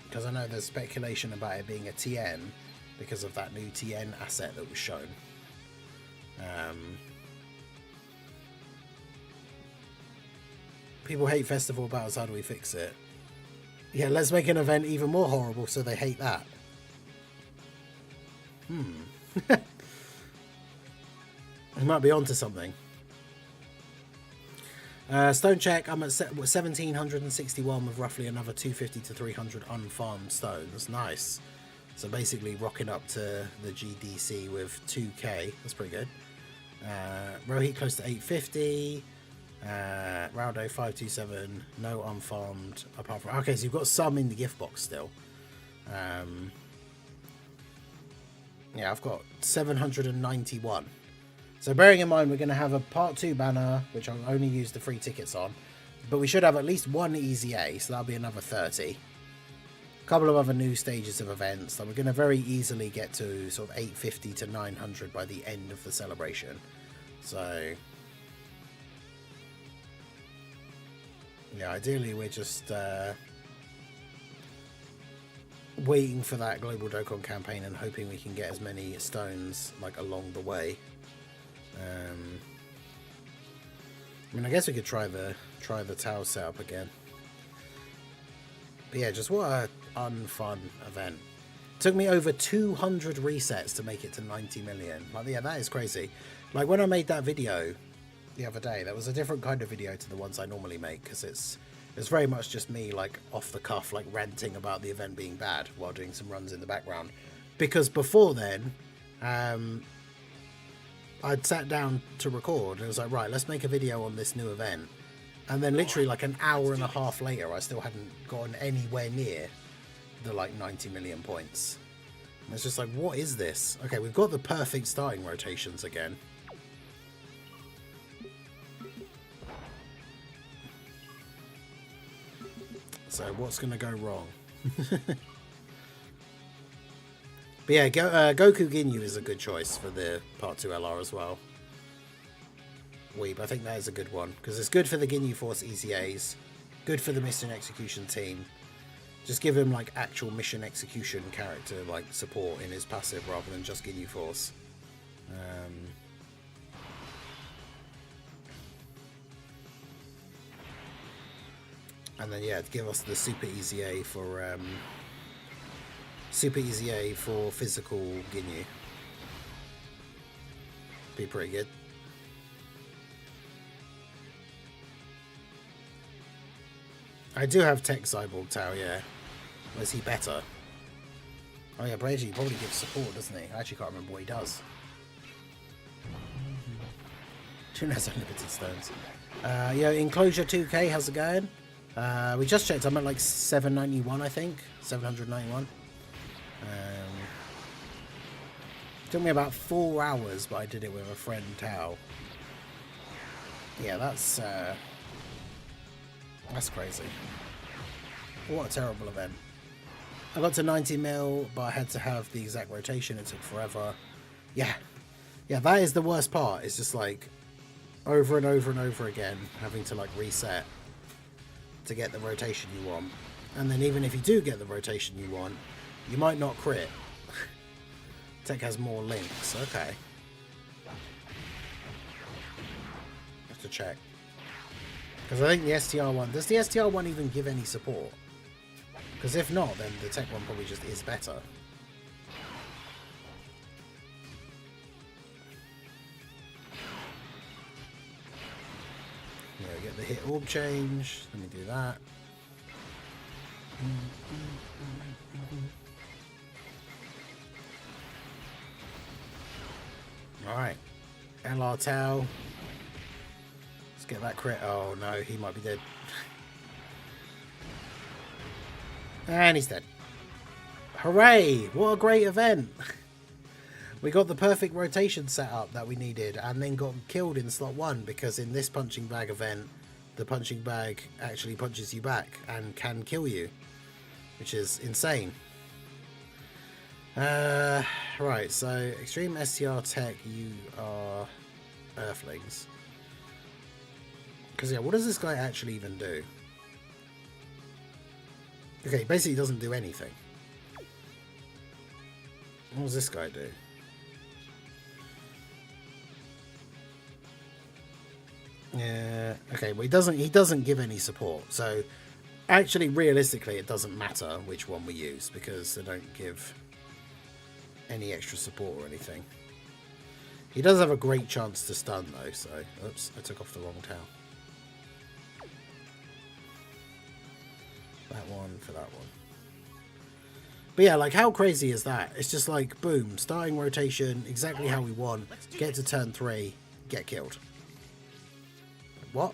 Because I know there's speculation about it being a TN because of that new TN asset that was shown. People hate festival battles, how do we fix it? Yeah, let's make an event even more horrible so they hate that. I might be onto something. Stone check, I'm at 1761 with roughly another 250 to 300 unfarmed stones. Nice. So basically rocking up to the GDC with 2k. That's pretty good. Rohit close to 850. Raudo 527. No unfarmed apart from... Okay, so you've got some in the gift box still. Yeah, I've got 791. So bearing in mind we're going to have a Part 2 banner, which I'll only use the free tickets on, but we should have at least one Easy A, so that'll be another 30. A couple of other new stages of events that we're going to very easily get to sort of 850 to 900 by the end of the celebration. So yeah, ideally we're just waiting for that Global Dokkan campaign and hoping we can get as many stones like along the way. I mean, I guess we could try the Tau setup again. But yeah, just what a unfun event. Took me over 200 resets to make it to 90 million. Like, yeah, that is crazy. Like, when I made that video the other day, that was a different kind of video to the ones I normally make, because it's very much just me, like, off the cuff, like, ranting about the event being bad while doing some runs in the background. Because before then, I'd sat down to record and it was like, right, let's make a video on this new event. And then literally like an hour and a half later, I still hadn't gotten anywhere near the like 90 million points. And it's just like, what is this? Okay, we've got the perfect starting rotations again. So what's going to go wrong? But yeah, Goku Ginyu is a good choice for the Part 2 LR as well. Weeb, I think that is a good one. Because it's good for the Ginyu Force EZAs. Good for the mission execution team. Just give him like actual mission execution character like support in his passive rather than just Ginyu Force. And then yeah, give us the Super EZA for physical Ginyu. Be pretty good. I do have Tech Cyborg Tau, yeah. Was he better? Oh yeah, Brady he probably gives support, doesn't he? I actually can't remember what he does. Tune has unlimited stones. Yeah, Enclosure 2K, how's it going? We just checked, I'm at like 791, I think. 791. Took me about 4 hours, but I did it with a friend, Tao. Yeah, that's crazy. What a terrible event. I got to 90 mil, but I had to have the exact rotation. It took forever. Yeah. Yeah, that is the worst part. It's just like over and over and over again having to like reset to get the rotation you want. And then even if you do get the rotation you want, you might not crit. Tech has more links. Okay. Have to check. Because I think the STR one... Does the STR one even give any support? Because if not, then the Tech one probably just is better. Yeah, get the hit orb change. Let me do that. Alright. LR Tau. Let's get that crit. Oh no, he might be dead. And he's dead. Hooray! What a great event! We got the perfect rotation setup that we needed and then got killed in slot 1 because in this punching bag event, the punching bag actually punches you back and can kill you, which is insane. Right, so Extreme STR Tech, you are Earthlings. Because yeah, what does this guy actually even do? Okay, basically doesn't do anything. What does this guy do? Yeah, okay, well he doesn't give any support. So actually realistically it doesn't matter which one we use because they don't give any extra support or anything. He does have a great chance to stun though, so oops, I took off the wrong towel. That one for that one. But yeah, like how crazy is that? It's just like boom, starting rotation, exactly how we want, get to turn 3, get killed. What?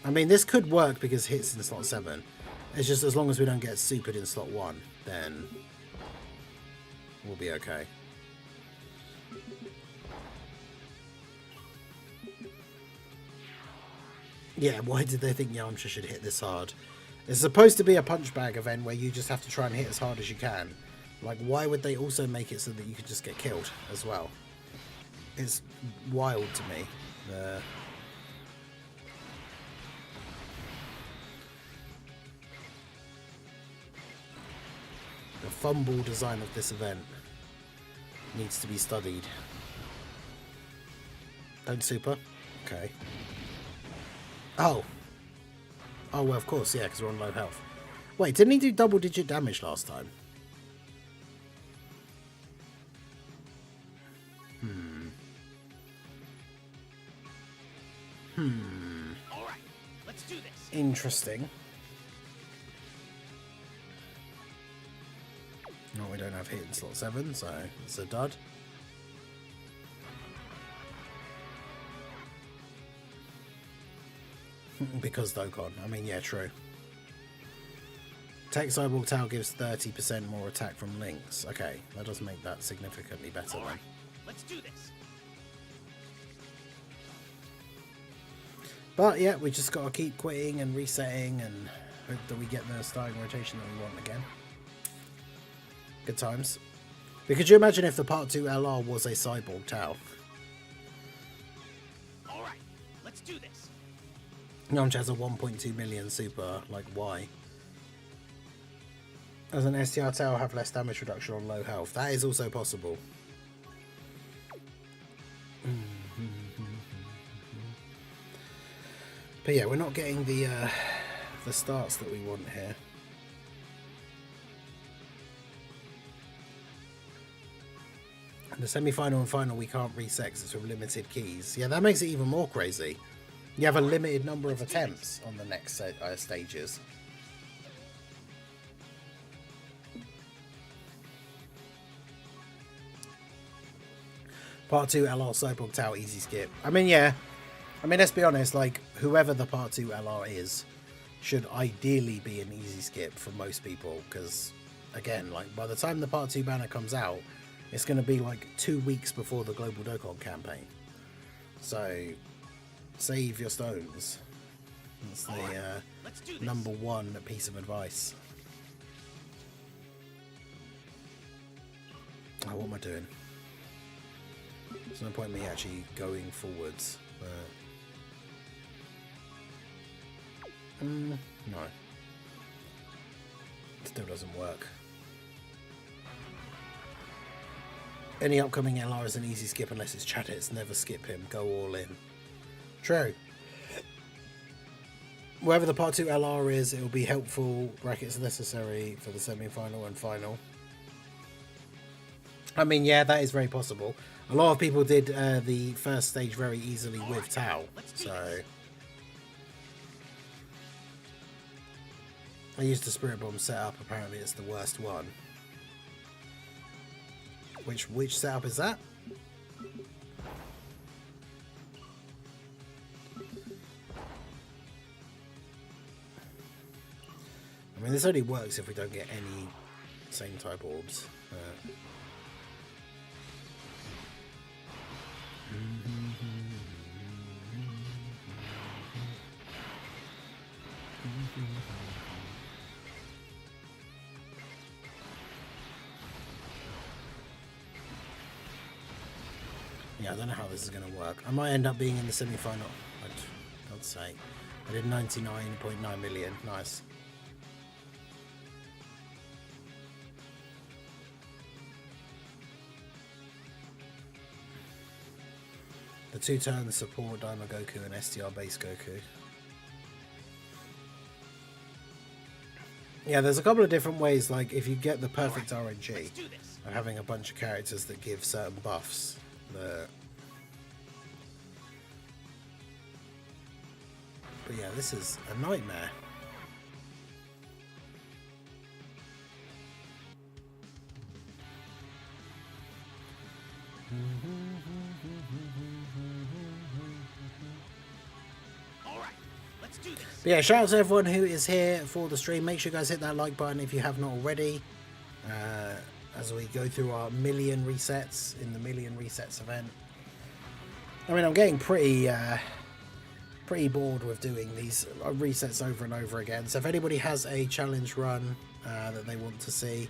I mean, this could work because hits in slot 7. It's just as long as we don't get supered in slot 1, then we'll be okay. Yeah, why did they think Yamcha should hit this hard? It's supposed to be a punch bag event where you just have to try and hit as hard as you can. Like, why would they also make it so that you could just get killed as well? It's wild to me. The fumble design of this event needs to be studied. Don't super? Okay. Oh. Oh, well, of course, yeah, because we're on low health. Wait, didn't he do double-digit damage last time? All right, let's do this. Interesting. No, we don't have hit in slot 7, so it's a dud. Because Dokkan. I mean, yeah, true. Tech Cyborg Tau gives 30% more attack from links. Okay, that does make that significantly better then. Let's do this. But yeah, we just got to keep quitting and resetting and hope that we get the starting rotation that we want again. Good times. But could you imagine if the Part 2 LR was a cyborg Tau? Alright, let's do this. Yamcha has a 1.2 million super, like, why? Does an STR Tau have less damage reduction on low health? That is also possible. But yeah, we're not getting the starts that we want here. The semi-final and final we can't reset because it's with limited keys. Yeah, that makes it even more crazy. You have a limited number of attempts on the next stages. Part 2 LR Cyborg Tau easy skip. I mean, yeah. I mean, let's be honest, like, whoever the Part 2 LR is should ideally be an easy skip for most people, because, again, like, by the time the Part 2 banner comes out, it's going to be, like, 2 weeks before the Global Dokkan campaign. So, save your stones. That's the number one piece of advice. Oh, what am I doing? There's no point in me actually going forwards. No. It still doesn't work. Any upcoming LR is an easy skip unless it's Chadits. Never skip him. Go all in. True. Wherever the Part 2 LR is, it will be helpful. Brackets necessary for the semi-final and final. I mean, yeah, that is very possible. A lot of people did the first stage very easily with Tau, so... I used the Spirit Bomb setup, apparently it's the worst one. Which setup is that? I mean, this only works if we don't get any same type orbs. Yeah, I don't know how this is going to work. I might end up being in the semi-final. God's sake. I did 99.9 million. Nice. The 2 turns support Daima Goku and STR base Goku. Yeah, there's a couple of different ways, like if you get the perfect RNG of having a bunch of characters that give certain buffs. But yeah, this is a nightmare. But yeah, shout out to everyone who is here for the stream. Make sure you guys hit that like button if you have not already. As we go through our million resets in the million resets event. I mean, I'm getting pretty bored with doing these resets over and over again. So if anybody has a challenge run that they want to see,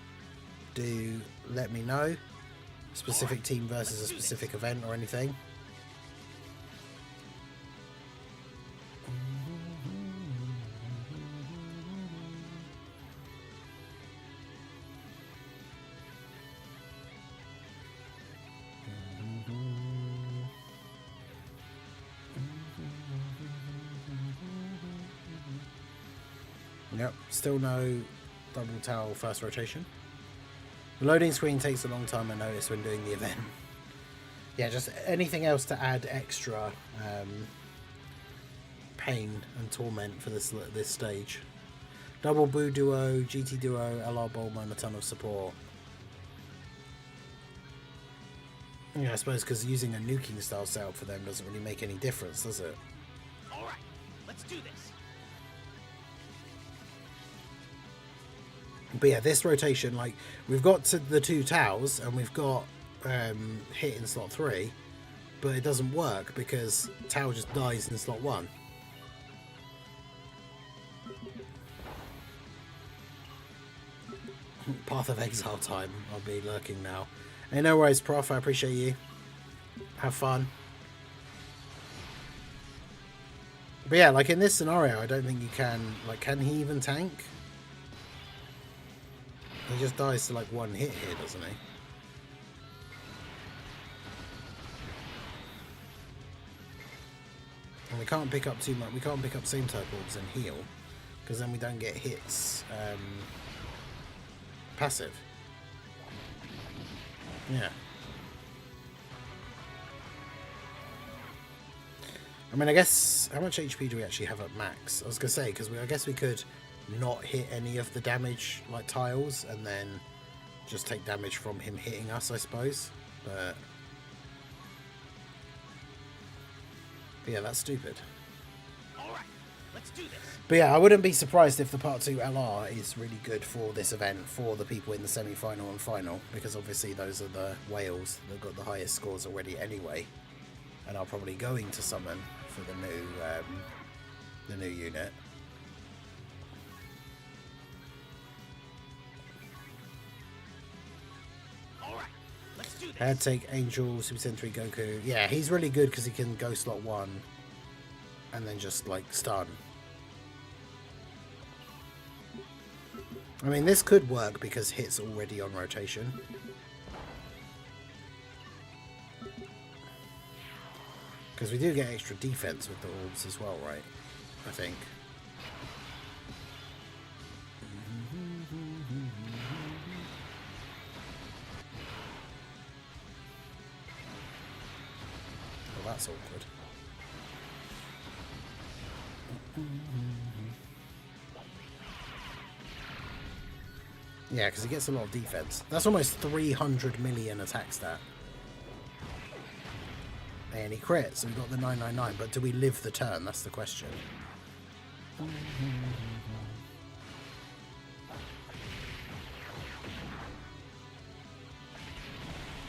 do let me know. Specific team versus a specific event or anything. Yep, still no double towel first rotation. The loading screen takes a long time, I notice, when doing the event. Yeah, just anything else to add extra pain and torment for this stage. Double Boo Duo, GT Duo, LR Bulma, and a ton of support. Yeah, I suppose because using a nuking style setup for them doesn't really make any difference, does it? Alright, let's do this. But yeah, this rotation, like, we've got to the 2 Taus and we've got hit in slot 3, but it doesn't work because Tau just dies in slot 1. Path of Exile time. I'll be lurking now. Hey, no worries, Prof. I appreciate you. Have fun. But yeah, like in this scenario, I don't think you can... Like, can he even tank? He just dies to like one hit here, doesn't he? And we can't pick up too much. We can't pick up same type orbs and heal, because then we don't get hits passive. Yeah. I mean, I guess, how much HP do we actually have at max? I was going to say, because I guess we could not hit any of the damage, like tiles, and then just take damage from him hitting us, I suppose. But yeah, that's stupid. All right, let's do this. But yeah, I wouldn't be surprised if the Part 2 LR is really good for this event, for the people in the semi-final and final, because obviously those are the whales that got the highest scores already anyway, and are probably going to summon for the new unit. All right, let's do this. Head take Angel, Super Sentai Goku. Yeah, he's really good because he can go slot 1 and then just like stun. I mean, this could work because hit's already on rotation. Because we do get extra defense with the orbs as well, right? I think. Well, that's awkward. Yeah, because he gets a lot of defense. That's almost 300 million attack stat. And he crits, so we got the 999, but do we live the turn? That's the question.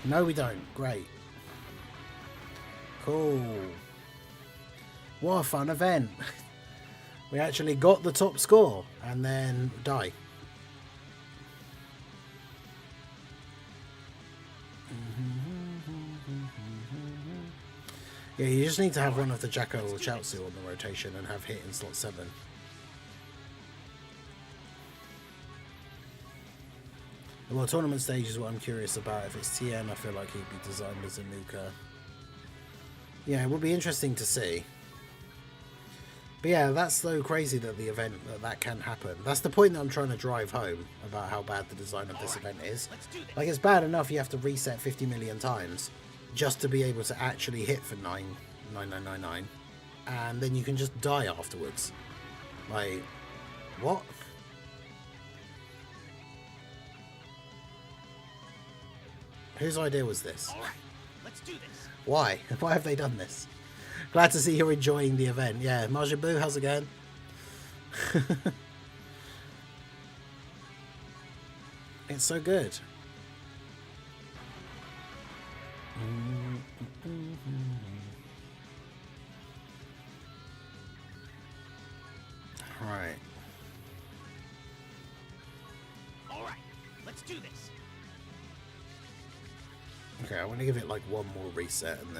No, we don't. Great. Cool. What a fun event. We actually got the top score and then die. Yeah, you just need to have one of the Jacko or Chaozu on the rotation and have hit in slot 7. Well, tournament stage is what I'm curious about. If it's TN, I feel like he'd be designed as a nuker. Yeah, it would be interesting to see. But yeah, that's so crazy that the event, that can happen. That's the point that I'm trying to drive home about how bad the design of this event is. Like, it's bad enough you have to reset 50 million times just to be able to actually hit for 9999, and then you can just die afterwards. Like, what? Whose idea was this? All right, let's do this. Why? Why have they done this? Glad to see you're enjoying the event. Yeah, Majin Buu, how's it going? It's so good. Right. All right, let's do this. Okay, I want to give it like one more reset and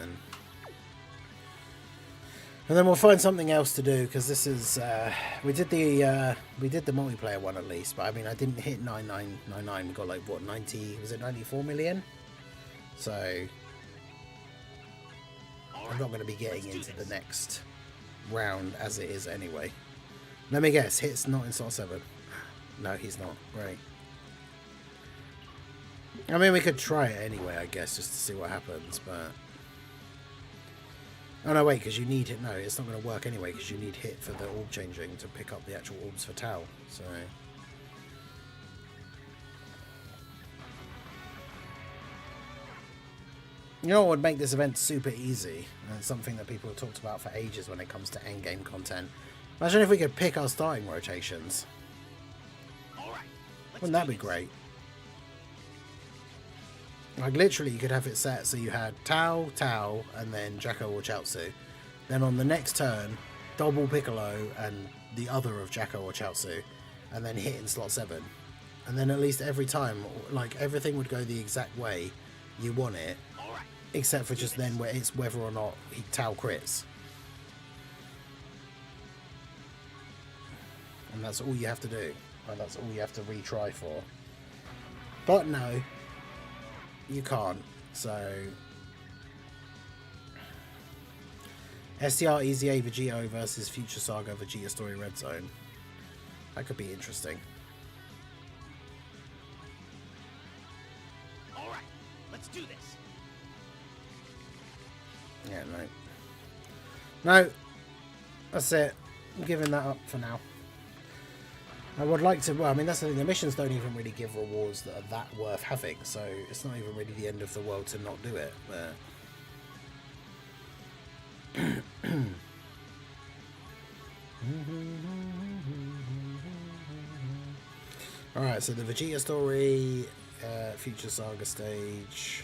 then we'll find something else to do, because this is we did the multiplayer one at least, but I mean I didn't hit 9999. We got like what, 90, was it 94 million? So I'm not going to be getting into the next round as it is anyway. Let me guess, hit's not in slot 7. No, he's not. Great. I mean, we could try it anyway, I guess, just to see what happens, but... Oh, no, wait, because you need it. No, it's not going to work anyway, because you need hit for the orb changing to pick up the actual orbs for Tau, so... You know what would make this event super easy? And it's something that people have talked about for ages when it comes to endgame content. Imagine if we could pick our starting rotations. All right, Wouldn't that be great? Like, literally, you could have it set so you had Tau, and then Jacko or Chaozu. Then on the next turn, double Piccolo and the other of Jacko or Chaozu, and then hit in slot 7. and then at least every time, like, everything would go the exact way you want it, All right. except for just then where it's whether or not Tau crits. And that's all you have to do. And that's all you have to retry for. But no, you can't. So STR EZA Vegito versus Future Saga Vegeta Story Red Zone. That could be interesting. All right. Let's do this. Yeah, no. No. That's it. I'm giving that up for now. I would like to, well, I mean, that's the thing, the missions don't even really give rewards that are that worth having, so it's not even really the end of the world to not do it, but... Alright, so the Vegeta Story, Future Saga stage...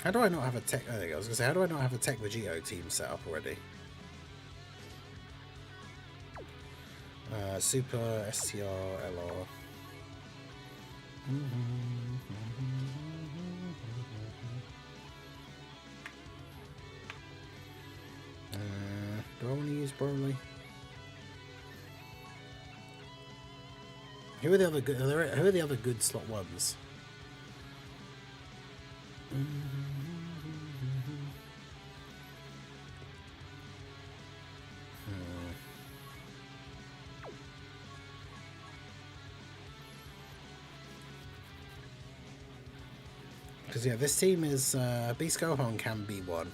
How do I not have a tech... Oh, there you go. I was going to say, how do I not have a Tech Vegito team set up already? Super, STR, LR. Do I want to use Broly? Who are the other good? Who are the other good slot ones? Because yeah, this team is Beast Gohan can be one.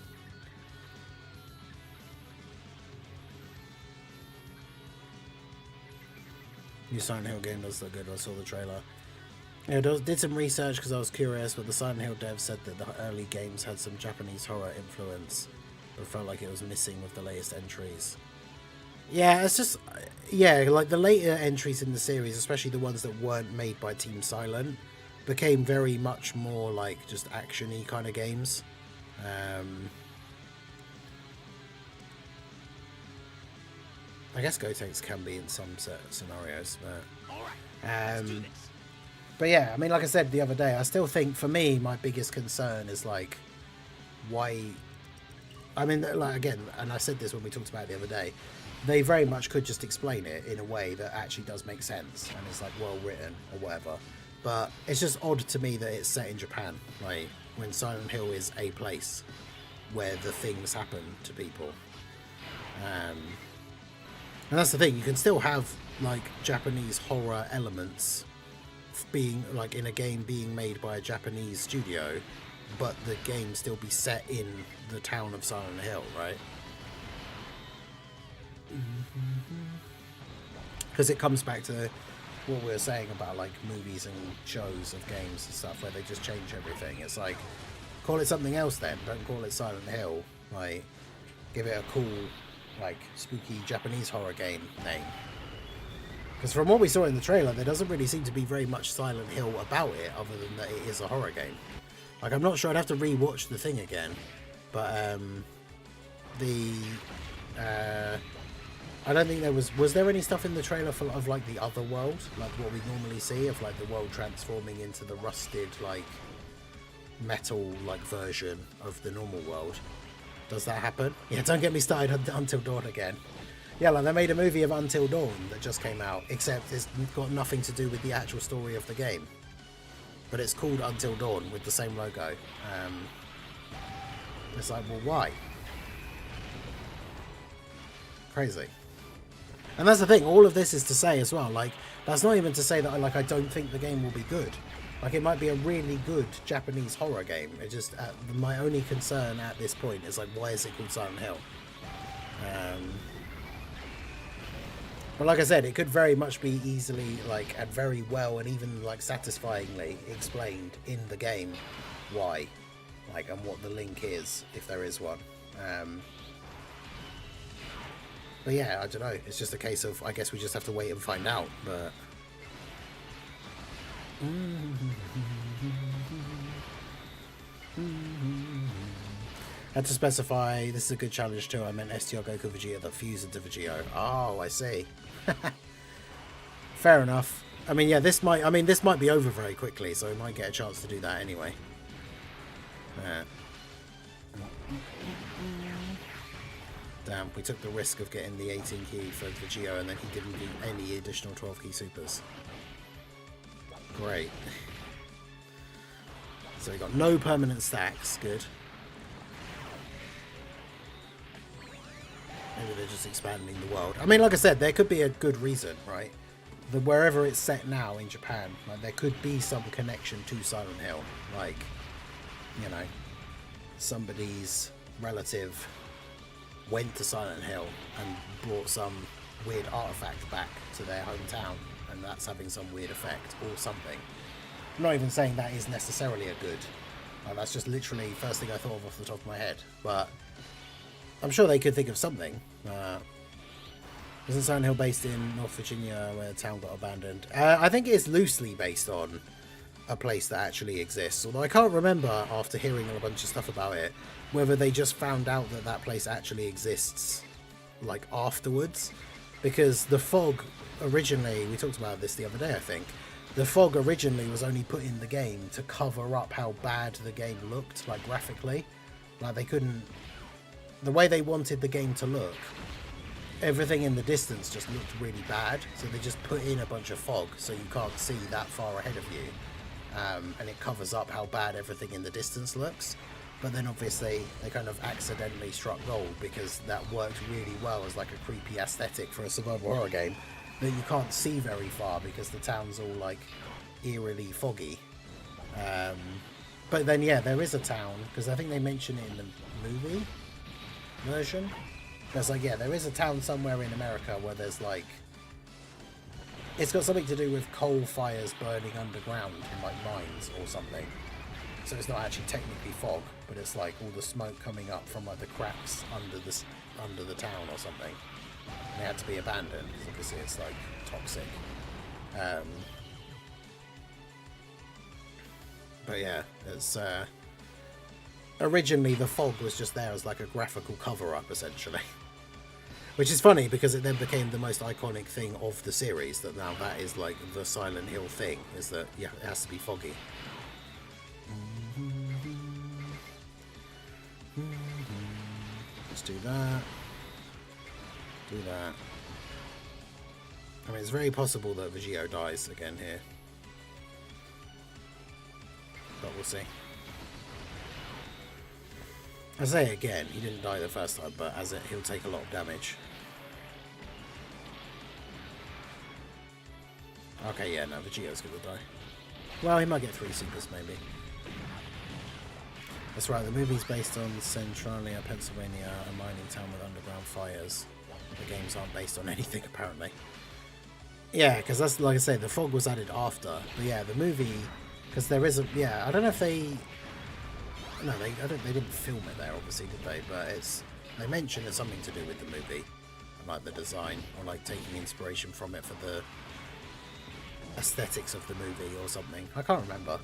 New Silent Hill game does look good. I saw the trailer. Yeah, did some research because I was curious, but the Silent Hill devs said that the early games had some Japanese horror influence, but felt like it was missing with the latest entries. Yeah, it's just, yeah, like the later entries in the series, especially the ones that weren't made by Team Silent, became very much more like just action-y kind of games. I guess Gotenks can be in some scenarios, but... All right, let's do this. But yeah, I mean, like I said the other day, I still think, for me, my biggest concern is, like, why... I mean, like, again, and I said this when we talked about it the other day, they very much could just explain it in a way that actually does make sense, and it's, like, well-written, or whatever. But it's just odd to me that it's set in Japan, like, when Silent Hill is a place where the things happen to people. And that's the thing, you can still have, like, Japanese horror elements being, like, in a game being made by a Japanese studio, but the game still be set in the town of Silent Hill, right? Because it comes back to what we were saying about, like, movies and shows of games and stuff where they just change everything. It's like, call it something else then, don't call it Silent Hill. Like, give it a cool, like, spooky Japanese horror game name. Because from what we saw in the trailer, there doesn't really seem to be very much Silent Hill about it, other than that it is a horror game. Like, I'm not sure, I'd have to re-watch the thing again, but I don't think there was there any stuff in the trailer of, like, the other world, like what we normally see, of, like, the world transforming into the rusted, like, metal, like, version of the normal world? Does that happen? Yeah, don't get me started on Until Dawn again. Yeah, like, they made a movie of Until Dawn that just came out, except it's got nothing to do with the actual story of the game. But it's called Until Dawn with the same logo. It's like, well, why? Crazy. And that's the thing, all of this is to say as well, like, that's not even to say that I don't think the game will be good. Like, it might be a really good Japanese horror game. It just, my only concern at this point is, like, why is it called Silent Hill? But like I said, it could very much be easily, like, and very well and even, like, satisfyingly explained in the game why, like, and what the link is, if there is one. But yeah, I don't know. It's just a case of, I guess we just have to wait and find out, but... Had to specify, this is a good challenge too. I meant STR Goku Vegeta that fused into Vegito. Oh, I see. Fair enough. I mean, yeah, this might be over very quickly, so we might get a chance to do that anyway. Damn, we took the risk of getting the 18 key for Vegito, and then he didn't do any additional 12 key supers. Great. So we got no permanent stacks. Good. Maybe they're just expanding the world. I mean, like I said, there could be a good reason, right? Wherever it's set now in Japan, like, there could be some connection to Silent Hill. Like, you know, somebody's relative went to Silent Hill and brought some weird artifact back to their hometown, and that's having some weird effect or something. I'm not even saying that is necessarily a good. That's just literally first thing I thought of off the top of my head. But I'm sure they could think of something. Isn't Silent Hill based in North Virginia where the town got abandoned? I think it's loosely based on a place that actually exists. Although I can't remember, after hearing a bunch of stuff about it, whether they just found out that that place actually exists, like, afterwards. Because the fog originally, we talked about this the other day, I think, the fog originally was only put in the game to cover up how bad the game looked, like, graphically. Like, they couldn't... The way they wanted the game to look, everything in the distance just looked really bad, so they just put in a bunch of fog so you can't see that far ahead of you, and it covers up how bad everything in the distance looks. But then obviously they kind of accidentally struck gold, because that worked really well as like a creepy aesthetic for a survival horror game that you can't see very far because the town's all like eerily foggy. But then yeah, there is a town, because I think they mention it in the movie version. There's like, yeah, there is a town somewhere in America where there's like, it's got something to do with coal fires burning underground in like mines or something. So it's not actually technically fog, but it's like all the smoke coming up from like the cracks under the town or something. And it had to be abandoned because obviously it's like toxic. But yeah, it's originally the fog was just there as like a graphical cover-up, essentially. Which is funny because it then became the most iconic thing of the series, that now that is like the Silent Hill thing, is that, yeah, it has to be foggy. Let's do that. Do that. I mean, it's very possible that Vegito dies again here. But we'll see. I say again, he didn't die the first time, but he'll take a lot of damage. Okay, yeah, no, Vegito's gonna die. Well, he might get 3 supers, maybe. That's right, the movie's based on Centralia, Pennsylvania, a mining town with underground fires. The games aren't based on anything, apparently. Yeah, because that's, like I say, the fog was added after. But yeah, the movie, because there is a, yeah, I don't know if they, no, they didn't film it there, obviously, did they? But they mention it's something to do with the movie, like the design, or like taking inspiration from it for the aesthetics of the movie or something. I can't remember.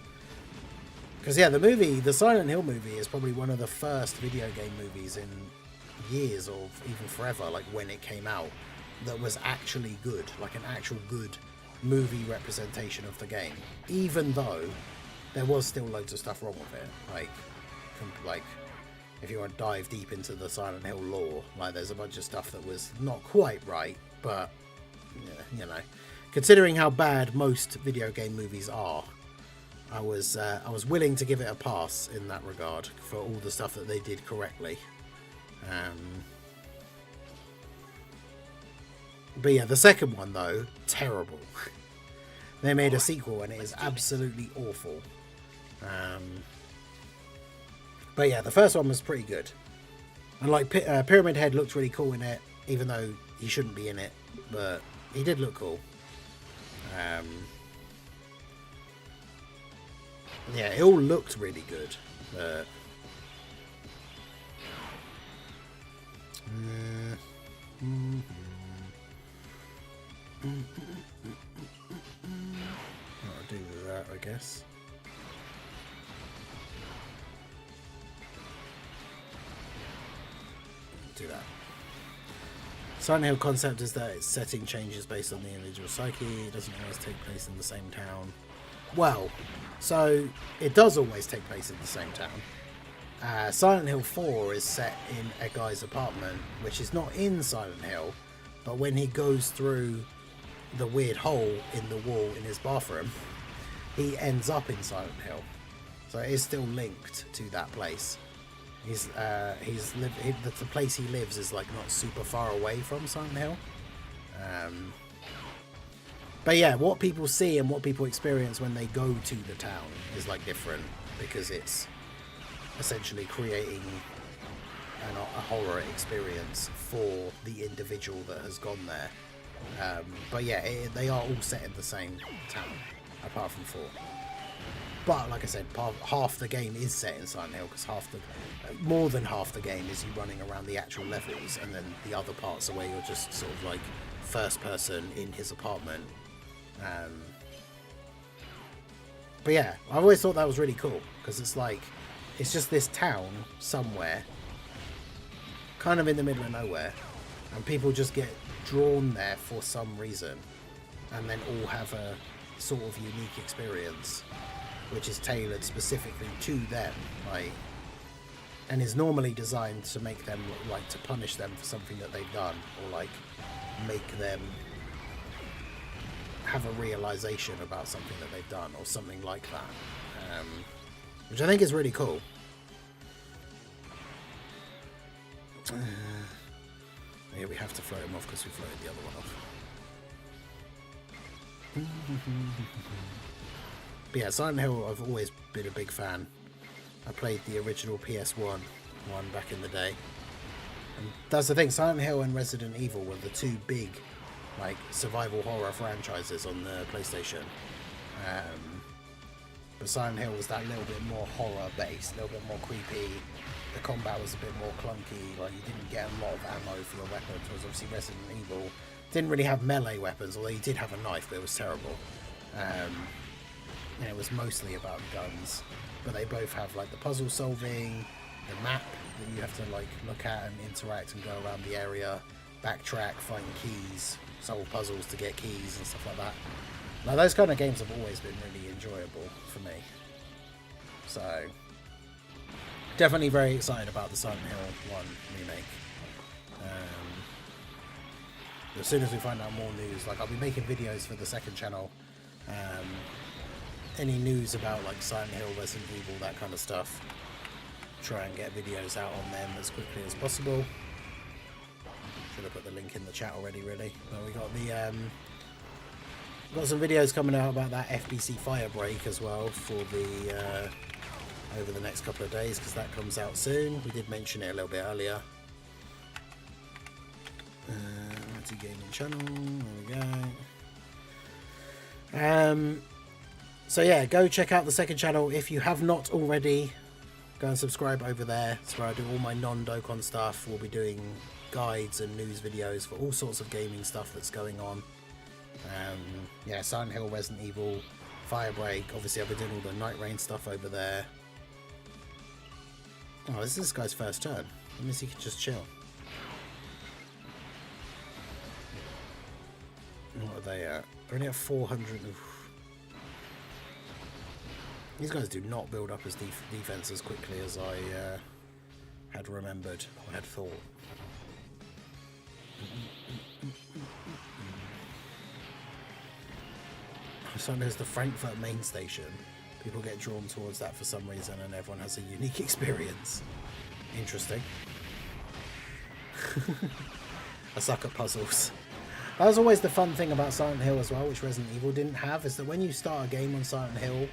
Because yeah, the Silent Hill movie is probably one of the first video game movies in years, or even forever, like when it came out, that was actually good, like an actual good movie representation of the game, even though there was still loads of stuff wrong with it. Like if you want to dive deep into the Silent Hill lore, like there's a bunch of stuff that was not quite right, but yeah, you know, considering how bad most video game movies are, I was willing to give it a pass in that regard for all the stuff that they did correctly. But yeah, the second one though, terrible. They made a sequel and it is absolutely awful. But yeah, the first one was pretty good. And like Pyramid Head looked really cool in it, even though he shouldn't be in it, but he did look cool. Yeah, it all looked really good, but I'll do that, I guess. do that. Silent Hill concept is that its setting changes based on the individual psyche. It doesn't always take place in the same town. Well, so it does always take place in the same town. Silent Hill 4 is set in a guy's apartment, which is not in Silent Hill, but when he goes through the weird hole in the wall in his bathroom, he ends up in Silent Hill. So it is still linked to that place. The place he lives is like not super far away from Silent Hill. But yeah, what people see and what people experience when they go to the town is like different, because it's essentially creating a horror experience for the individual that has gone there. But yeah, they are all set in the same town, apart from 4. But like I said, half the game is set in Silent Hill, because more than half the game is you running around the actual levels, and then the other parts are where you're just sort of like first person in his apartment. But yeah, I've always thought that was really cool, because it's just this town somewhere, kind of in the middle of nowhere, and people just get drawn there for some reason, and then all have a sort of unique experience, which is tailored specifically to them, and is normally designed to make them to punish them for something that they've done, or make them have a realization about something that they've done, or something like that, which I think is really cool. Yeah, we have to float him off because we floated the other one off. But yeah, Silent Hill, I've always been a big fan. I played the original PS1 one back in the day. And that's the thing, Silent Hill and Resident Evil were the two big survival horror franchises on the PlayStation. But Silent Hill was that little bit more horror based, a little bit more creepy. The combat was a bit more clunky, you didn't get a lot of ammo for your weapons, whereas obviously Resident Evil didn't really have melee weapons, although you did have a knife, but it was terrible. And it was mostly about guns, but they both have the puzzle solving, the map that you have to look at and interact and go around the area, backtrack, find keys, solve puzzles to get keys and stuff like that. Now those kind of games have always been really enjoyable for me. So definitely very excited about the Silent Hill 1 remake. As soon as we find out more news, I'll be making videos for the second channel. Any news about Silent Hill, Resident Evil, that kind of stuff, try and get videos out on them as quickly as possible. Should have put the link in the chat already, really. But we got got some videos coming out about that FBC Firebreak as well for the over the next couple of days, because that comes out soon. We did mention it a little bit earlier. Gaming channel, there we go. So yeah, go check out the second channel if you have not already. Go and subscribe over there. It's where I do all my non-Dokkan stuff. We'll be doing guides and news videos for all sorts of gaming stuff that's going on. Yeah, Silent Hill, Resident Evil, Firebreak. Obviously I've been doing all the Night Rain stuff over there. Oh, this is this guy's first turn. That means he can just chill. What are they at? They're only at 400. Oof. These guys do not build up his defense as quickly as I had remembered or had thought. So there's the Frankfurt main station. People get drawn towards that for some reason, and everyone has a unique experience. Interesting. I suck at puzzles. That was always the fun thing about Silent Hill as well, which Resident Evil didn't have, is that when you start a game on Silent Hill,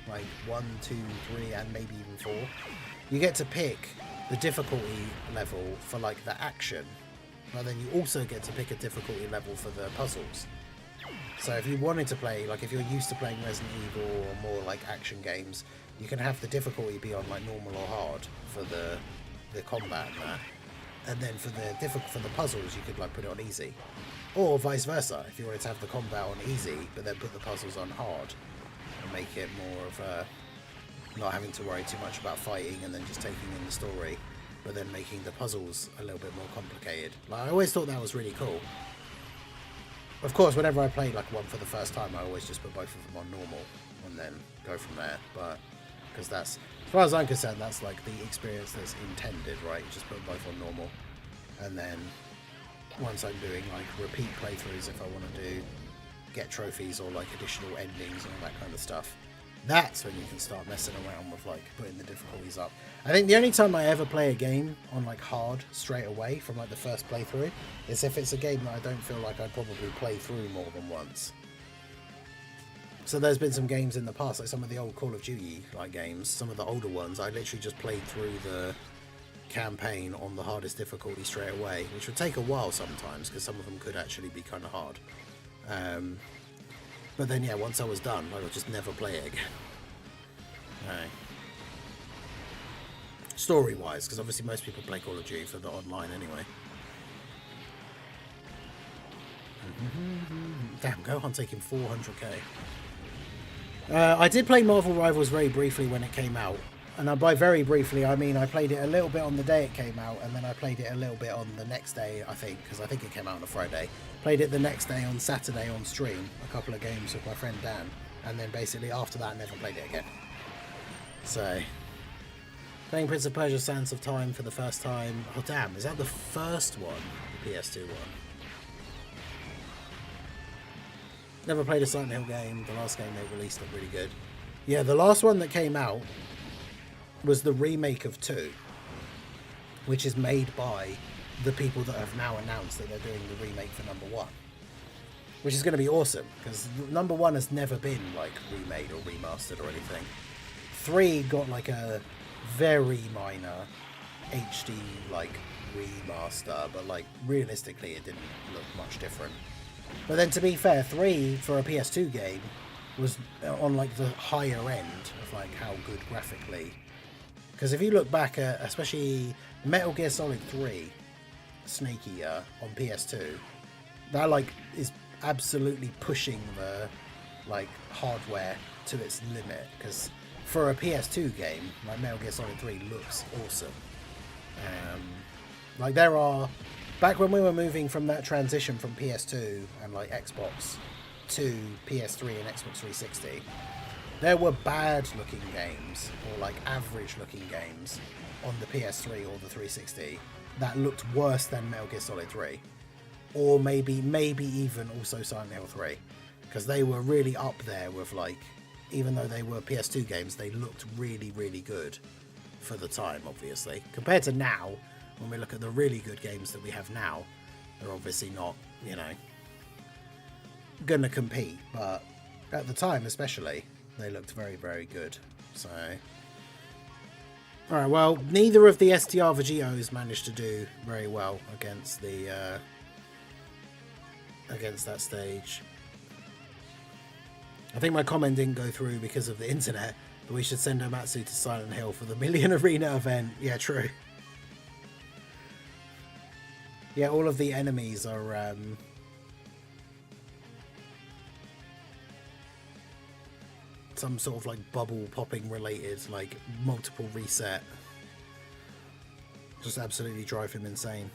1, 2, 3, and maybe even 4, you get to pick the difficulty level for the action, but then you also get to pick a difficulty level for the puzzles. So if you wanted to play, if you're used to playing Resident Evil or more action games, you can have the difficulty be on normal or hard for the combat and that. And then for the puzzles, you could put it on easy. Or vice versa, if you wanted to have the combat on easy, but then put the puzzles on hard, and make it more of a not having to worry too much about fighting and then just taking in the story. but then making the puzzles a little bit more complicated. Like, I always thought that was really cool. Of course, whenever I played like one for the first time, I always just put both of them on normal and then go from there. But because that's, as far as I'm concerned, that's like the experience that's intended, right? You just put both on normal, and then once I'm doing like repeat playthroughs, if I want to do get trophies or like additional endings and all that kind of stuff, that's when you can start messing around with like putting the difficulties up. I think the only time I ever play a game on like hard straight away from like the first playthrough is if it's a game that I don't feel like I'd probably play through more than once. So there's been some games in the past, like some of the old Call of Duty like games, some of the older ones, I literally just played through the campaign on the hardest difficulty straight away, which would take a while sometimes because some of them could actually be kind of hard. But then, yeah, once I was done, I would just never play it again. Story-wise, because obviously most people play Call of Duty for the online anyway. Damn, Gohan taking 400k. I did play Marvel Rivals very briefly when it came out. And by very briefly, I mean I played it a little bit on the day it came out, and then I played it a little bit on the next day, I think, because I think it came out on a Friday. Played it the next day on Saturday on stream, a couple of games with my friend Dan, and then basically after that, never played it again. So, playing Prince of Persia Sands of Time for the first time. Oh damn, is that the first one? The PS2 one? Never played a Silent Hill game. The last game they released looked really good. Yeah, the last one that came out was the remake of 2, which is made by the people that have now announced that they're doing the remake for number 1, which is going to be awesome because number 1 has never been like remade or remastered or anything. 3 got like a very minor HD like remaster, but like realistically it didn't look much different. But then to be fair, 3 for a PS2 game was on like the higher end of like how good graphically. Because if you look back at, especially Metal Gear Solid 3, Snake Eater on PS2, that like is absolutely pushing the like hardware to its limit. Because for a PS2 game, like Metal Gear Solid 3 looks awesome. Like there are, back when we were moving from that transition from PS2 and like Xbox to PS3 and Xbox 360. There were bad looking games or like average looking games on the PS3 or the 360 that looked worse than Metal Gear Solid 3, or maybe even also Silent Hill 3, because they were really up there with like, even though they were PS2 games, they looked really good for the time, obviously. Compared to now, when we look at the really good games that we have now, they're obviously not, you know, gonna compete, but at the time especially, they looked very good. So, alright, well, neither of the STR Vegetos managed to do very well against the against that stage. I think my comment didn't go through because of the internet, but we should send Omatsu to Silent Hill for the Million Arena event. Yeah, true. Yeah, all of the enemies are some sort of like bubble popping related, like multiple reset. Just absolutely drive him insane.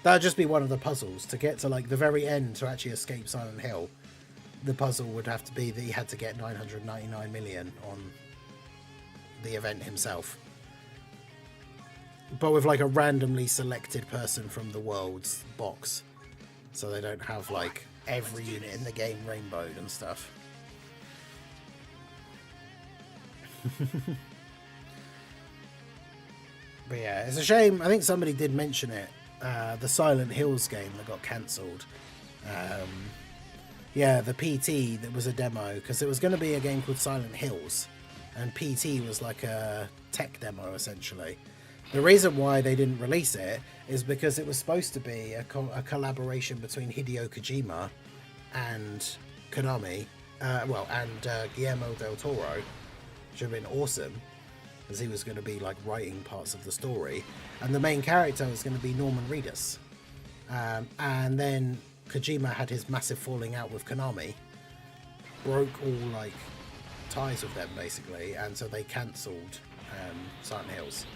That'd just be one of the puzzles to get to like the very end to actually escape Silent Hill. The puzzle would have to be that he had to get 999 million on the event himself, but with like a randomly selected person from the world's box, so they don't have like every unit in the game rainbowed and stuff. But yeah, it's a shame. I think somebody did mention it, the Silent Hills game that got cancelled. Yeah, the PT that was a demo, because it was going to be a game called Silent Hills, and PT was like a tech demo essentially. The reason why they didn't release it is because it was supposed to be a collaboration between Hideo Kojima and Konami, and Guillermo del Toro, which would have been awesome, as he was going to be like writing parts of the story, and the main character was going to be Norman Reedus. And then Kojima had his massive falling out with Konami, broke all like ties with them basically, and so they cancelled Silent Hills.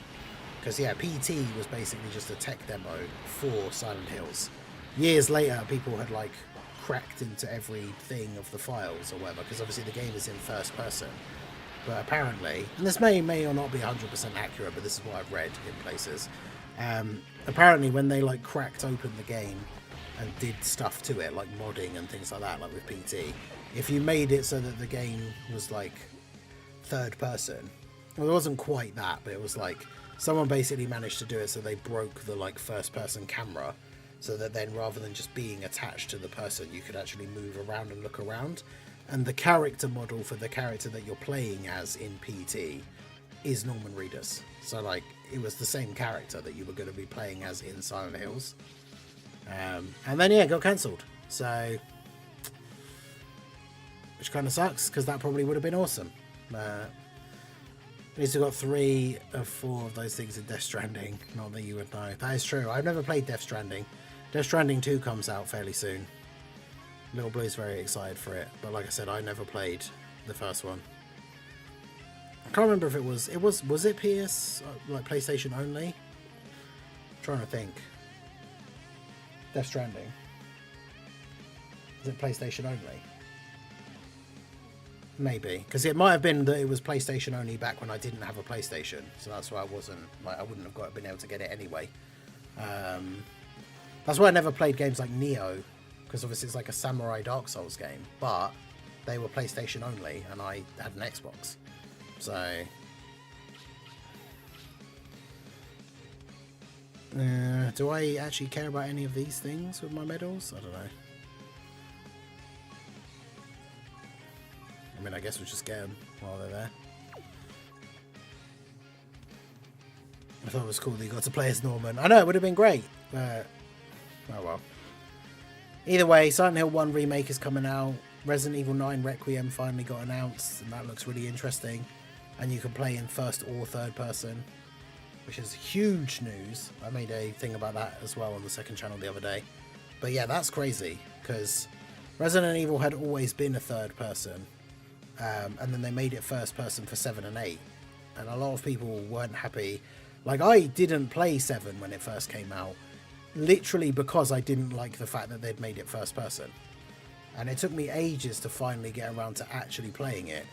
Because yeah, PT was basically just a tech demo for Silent Hills. Years later, people had like cracked into everything of the files or whatever, because obviously the game is in first person. But apparently, and this may or not be 100% accurate, but this is what I've read in places. Apparently, when they like cracked open the game and did stuff to it, like modding and things like that, like with PT, if you made it so that the game was like third person, well, it wasn't quite that, but it was like someone basically managed to do it so they broke the like first person camera, so that then rather than just being attached to the person, you could actually move around and look around. And the character model for the character that you're playing as in PT is Norman Reedus. So like it was the same character that you were going to be playing as in Silent Hills. And then yeah, it got cancelled. So, which kind of sucks, because that probably would have been awesome. At least we got 3 of 4 of those things in Death Stranding. Not that you would know. That is true. I've never played Death Stranding. Death Stranding 2 comes out fairly soon. Little Blue's very excited for it, but like I said, I never played the first one. I can't remember if was it PS, like PlayStation only? I'm trying to think. Death Stranding. Is it PlayStation only? Maybe, because it might have been that it was PlayStation only back when I didn't have a PlayStation, so that's why I wouldn't have been able to get it anyway. That's why I never played games like Neo, because obviously it's like a samurai Dark Souls game, but they were PlayStation only, and I had an Xbox. So, do I actually care about any of these things with my medals? I don't know. I mean, I guess we'll just get them while they're there. I thought it was cool that you got to play as Norman. I know, it would have been great, but oh well. Either way, Silent Hill 1 Remake is coming out. Resident Evil 9 Requiem finally got announced, and that looks really interesting. And you can play in first or third person, which is huge news. I made a thing about that as well on the second channel the other day. But yeah, that's crazy, because Resident Evil had always been a third person. And then they made it first person for 7 and 8. And a lot of people weren't happy. Like, I didn't play 7 when it first came out, literally because I didn't like the fact that they'd made it first person. And it took me ages to finally get around to actually playing it.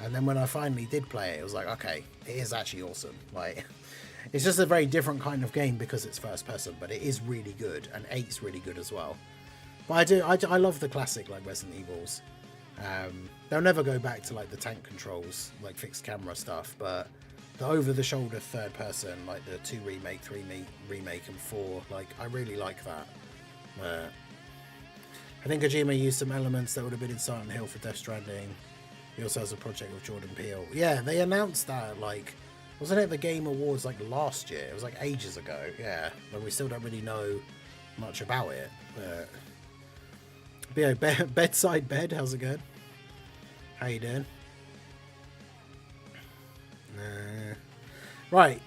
And then when I finally did play it, it was like, okay, it is actually awesome. Like, it's just a very different kind of game because it's first person, but it is really good, and 8's really good as well. But I love the classic, like, Resident Evils. They'll never go back to like the tank controls, like fixed camera stuff, but the over-the-shoulder third person, like the 2 remake, 3 remake, and 4, like I really like that. I think Kojima used some elements that would have been in Silent Hill for Death Stranding. He also has a project with Jordan Peele. Yeah, they announced that, like, wasn't it the Game Awards like last year? It was like ages ago. Yeah, but we still don't really know much about it. But yeah, bedside bed, how's it going? How you doing? Right.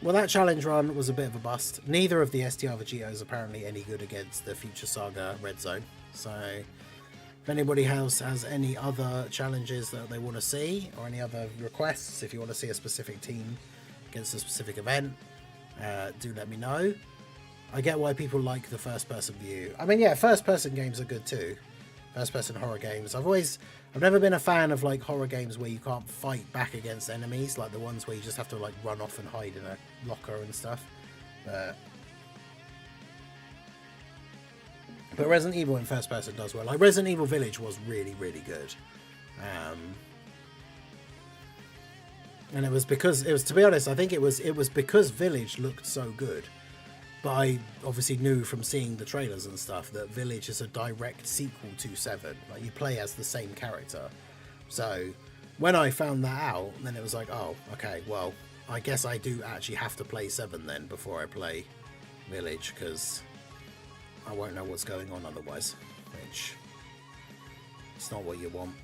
Well, that challenge run was a bit of a bust. Neither of the STR Vegetos apparently any good against the Future Saga Red Zone. So, if anybody else has any other challenges that they want to see, or any other requests, if you want to see a specific team against a specific event, do let me know. I get why people like the first-person view. I mean, yeah, first-person games are good too. First-person horror games. I've never been a fan of like horror games where you can't fight back against enemies, like the ones where you just have to like run off and hide in a locker and stuff. But Resident Evil in first-person does well. Like Resident Evil Village was really, really good. And it was because to be honest, I think it was because Village looked so good. But I obviously knew from seeing the trailers and stuff that Village is a direct sequel to 7. Like, you play as the same character. So, when I found that out, then it was like, oh, okay, well, I guess I do actually have to play 7 then before I play Village, because I won't know what's going on otherwise, which it's not what you want.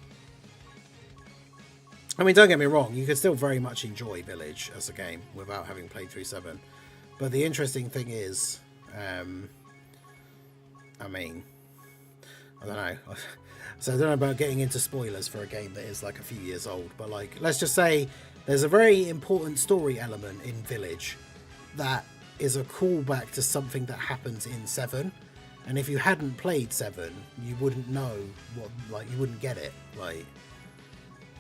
I mean, don't get me wrong, you could still very much enjoy Village as a game without having played through 7. But the interesting thing is, I mean, I don't know. So I don't know about getting into spoilers for a game that is like a few years old, but like, let's just say there's a very important story element in Village that is a callback to something that happens in 7. And if you hadn't played 7, you wouldn't know what, like, you wouldn't get it. Like,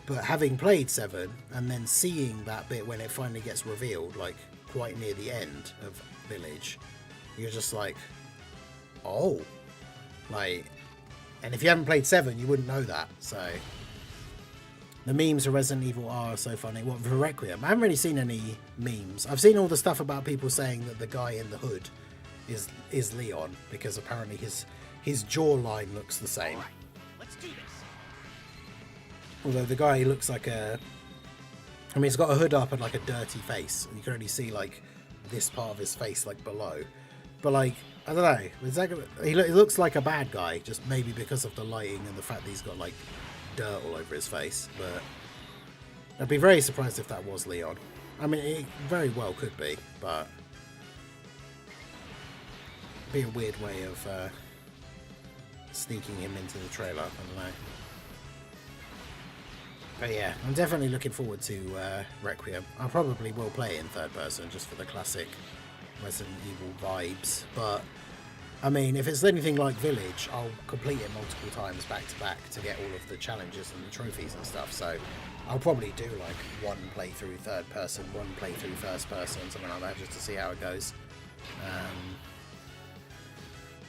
but having played 7 and then seeing that bit when it finally gets revealed, like quite near the end of Village, you're just like, oh, like, and if you haven't played 7, you wouldn't know that. So the memes for Resident Evil are so funny. What for Requiem? I haven't really seen any memes. I've seen all the stuff about people saying that the guy in the hood is Leon because apparently his jawline looks the same. All right, let's do this. Although the guy looks like a, I mean, he's got a hood up and like a dirty face, and you can only see like this part of his face like below. But like, I don't know, is that gonna, he looks like a bad guy, just maybe because of the lighting and the fact that he's got like dirt all over his face. But I'd be very surprised if that was Leon. I mean, it very well could be, but it'd be a weird way of sneaking him into the trailer. I don't know. But yeah, I'm definitely looking forward to Requiem. I probably will play it in third person just for the classic Resident Evil vibes. But I mean, if it's anything like Village, I'll complete it multiple times back to back to get all of the challenges and the trophies and stuff. So I'll probably do like one playthrough third person, one playthrough first person, something like that, just to see how it goes.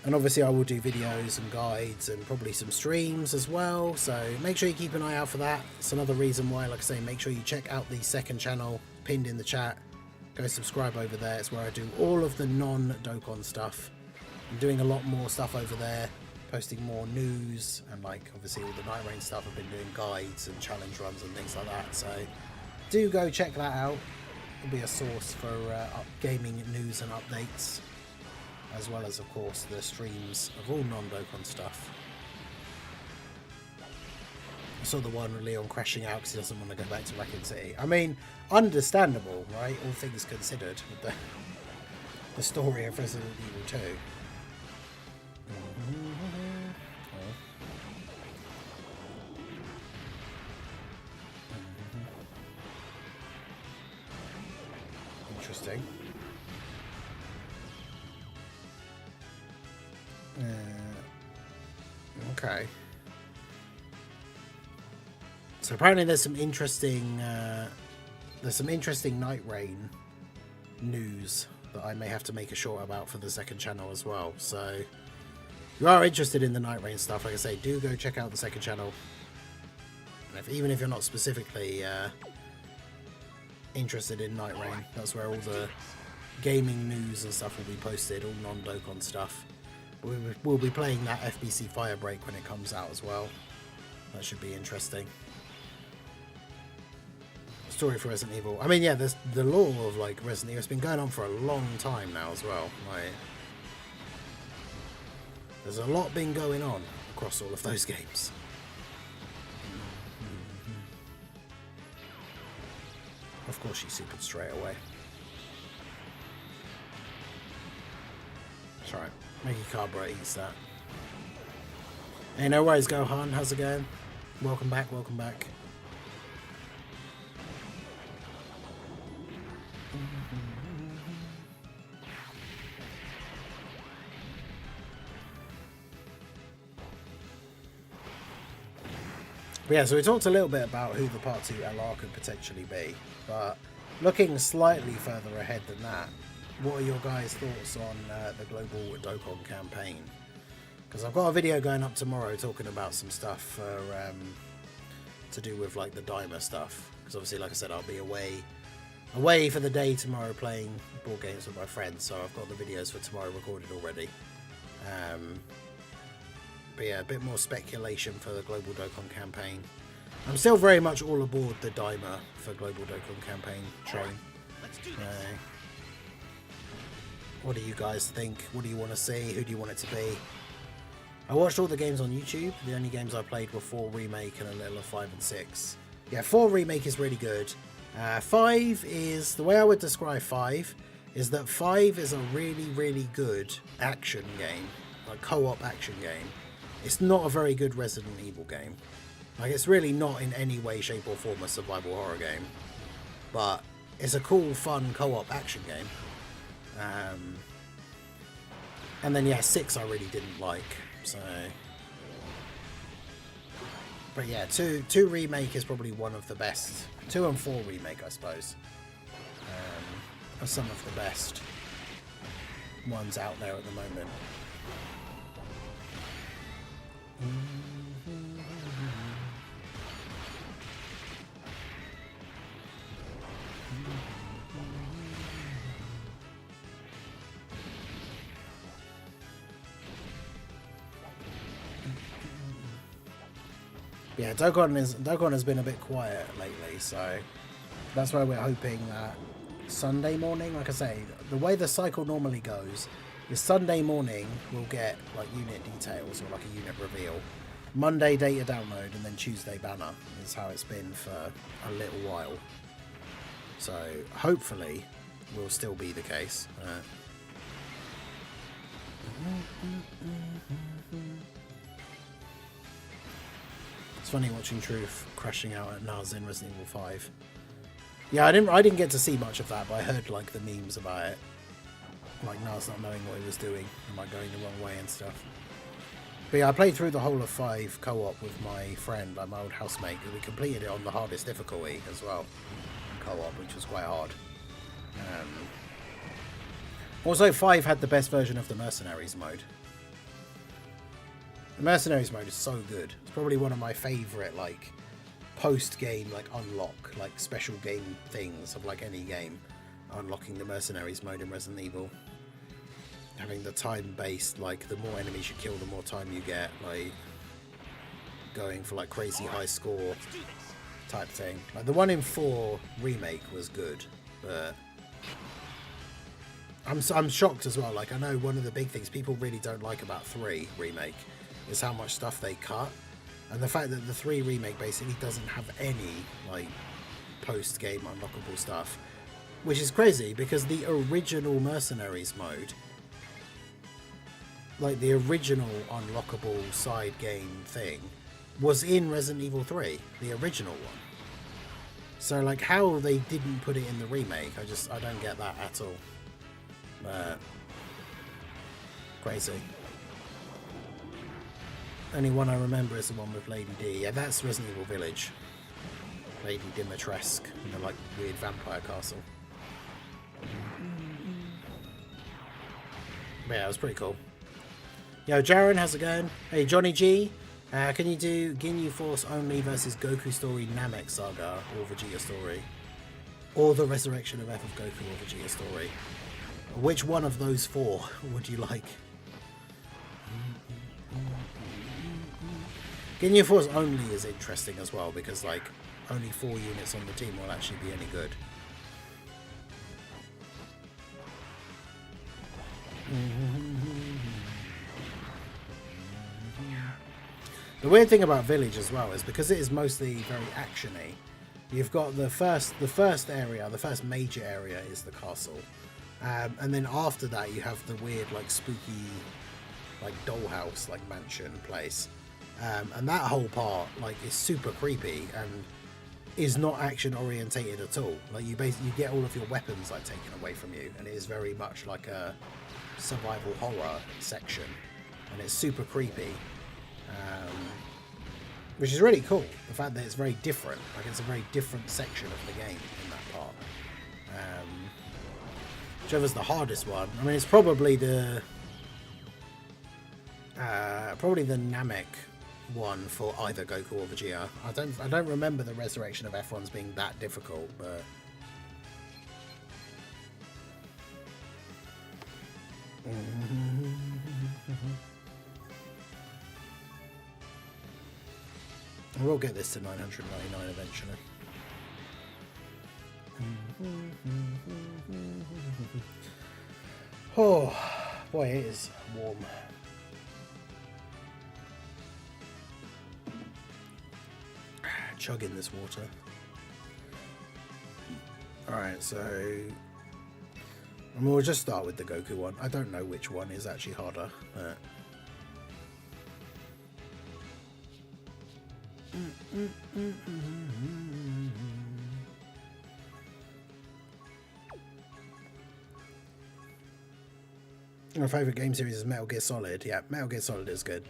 And obviously I will do videos and guides and probably some streams as well. So make sure you keep an eye out for that. It's another reason why, like I say, make sure you check out the second channel pinned in the chat. Go subscribe over there. It's where I do all of the non-Dokkan stuff. I'm doing a lot more stuff over there, posting more news and like obviously all the Night Rain stuff. I've been doing guides and challenge runs and things like that. So do go check that out. It'll be a source for gaming news and updates, as well as, of course, the streams of all non-Dokkan stuff. I saw the one with Leon crashing out because he doesn't want to go back to Raccoon City. I mean, understandable, right? All things considered, with the story of Resident Evil 2. Interesting. Okay. So apparently there's some interesting Night Rain news that I may have to make a short about for the second channel as well. So if you are interested in the Night Rain stuff, like I say, do go check out the second channel. And even if you're not specifically interested in Night Rain, that's where all the gaming news and stuff will be posted, all non-Dokkan stuff. We'll be playing that FBC Firebreak when it comes out as well. That should be interesting. Story for Resident Evil. I mean, yeah, there's the lore of like Resident Evil. It's been going on for a long time now as well. Like, there's a lot been going on across all of those games. Of course, she supered straight away. It's alright. Mickey Carbra eats that. Hey, no worries, Gohan. How's it going? Welcome back, welcome back. But yeah, so we talked a little bit about who the Part 2 LR could potentially be, but looking slightly further ahead than that, what are your guys' thoughts on the Global Dokkan campaign? Because I've got a video going up tomorrow talking about some stuff for, to do with like the Dimer stuff. Because obviously, like I said, I'll be away for the day tomorrow playing board games with my friends, so I've got the videos for tomorrow recorded already. But yeah, a bit more speculation for the Global Dokkan campaign. I'm still very much all aboard the Dimer for Global Dokkan campaign train. Let's do this. What do you guys think? What do you want to see? Who do you want it to be? I watched all the games on YouTube. The only games I played were 4 Remake and a little of 5 and 6. Yeah, 4 Remake is really good. 5 is, the way I would describe 5 is that 5 is a really, really good action game, like co-op action game. It's not a very good Resident Evil game. Like, it's really not in any way, shape or form a survival horror game. But it's a cool, fun co-op action game. And then, yeah, 6 I really didn't like. So... But yeah, 2 Remake is probably one of the best. 2 and 4 Remake, I suppose, are some of the best ones out there at the moment. Yeah, Dokkan has been a bit quiet lately, so that's why we're hoping that Sunday morning, like I say, the way the cycle normally goes is Sunday morning we'll get like unit details or like a unit reveal, Monday data download, and then Tuesday banner is how it's been for a little while. So hopefully will still be the case. It's funny watching Truth crashing out at Naz in Resident Evil 5. Yeah, I didn't get to see much of that, but I heard like the memes about it. Like Naz not knowing what he was doing and like going the wrong way and stuff. But yeah, I played through the whole of 5 co-op with my friend, like my old housemate, and we completed it on the hardest difficulty as well. Co-op, which was quite hard. Also, 5 had the best version of the Mercenaries mode. The Mercenaries mode is so good. It's probably one of my favourite, like, post-game, like, unlock, like, special game things of, like, any game. Unlocking the Mercenaries mode in Resident Evil. Having the time-based, like, the more enemies you kill, the more time you get, like, going for, like, crazy high score type thing. Like, the one in 4 Remake was good, but... I'm shocked as well. Like, I know one of the big things people really don't like about 3 Remake is how much stuff they cut, and the fact that the 3 Remake basically doesn't have any like post-game unlockable stuff, which is crazy because the original Mercenaries mode, like the original unlockable side game thing, was in Resident Evil 3, the original one. So like how they didn't put it in the remake, I don't get that at all. Crazy. Only one I remember is the one with Lady D. Yeah, that's Resident Evil Village. Lady Dimitrescu in the like weird vampire castle. But yeah, it was pretty cool. Yo, Jaren, how's it going? Hey, Johnny G, can you do Ginyu Force only versus Goku Story Namek Saga or Vegeta Story? Or the Resurrection of F of Goku or Vegeta Story? Which one of those 4 would you like? Ginyu Force only is interesting as well because like only 4 units on the team will actually be any good. The weird thing about Village as well is because it is mostly very actiony. You've got the first area, the first major area is the castle, and then after that you have the weird like spooky like dollhouse like mansion place. And that whole part like is super creepy and is not action orientated at all. Like you get all of your weapons like taken away from you, and it is very much like a survival horror section, and it's super creepy, which is really cool. The fact that it's very different, like it's a very different section of the game in that part. Whichever's the hardest one. I mean, it's probably the Namek one for either Goku or Vegeta. I don't remember the Resurrection of F1s being that difficult, but we'll get this to 999 eventually. Oh boy, it is warm. Chugging this water. Alright, so we'll just start with the Goku one. I don't know which one is actually harder, but My favourite game series is Metal Gear Solid. Yeah, Metal Gear Solid is good.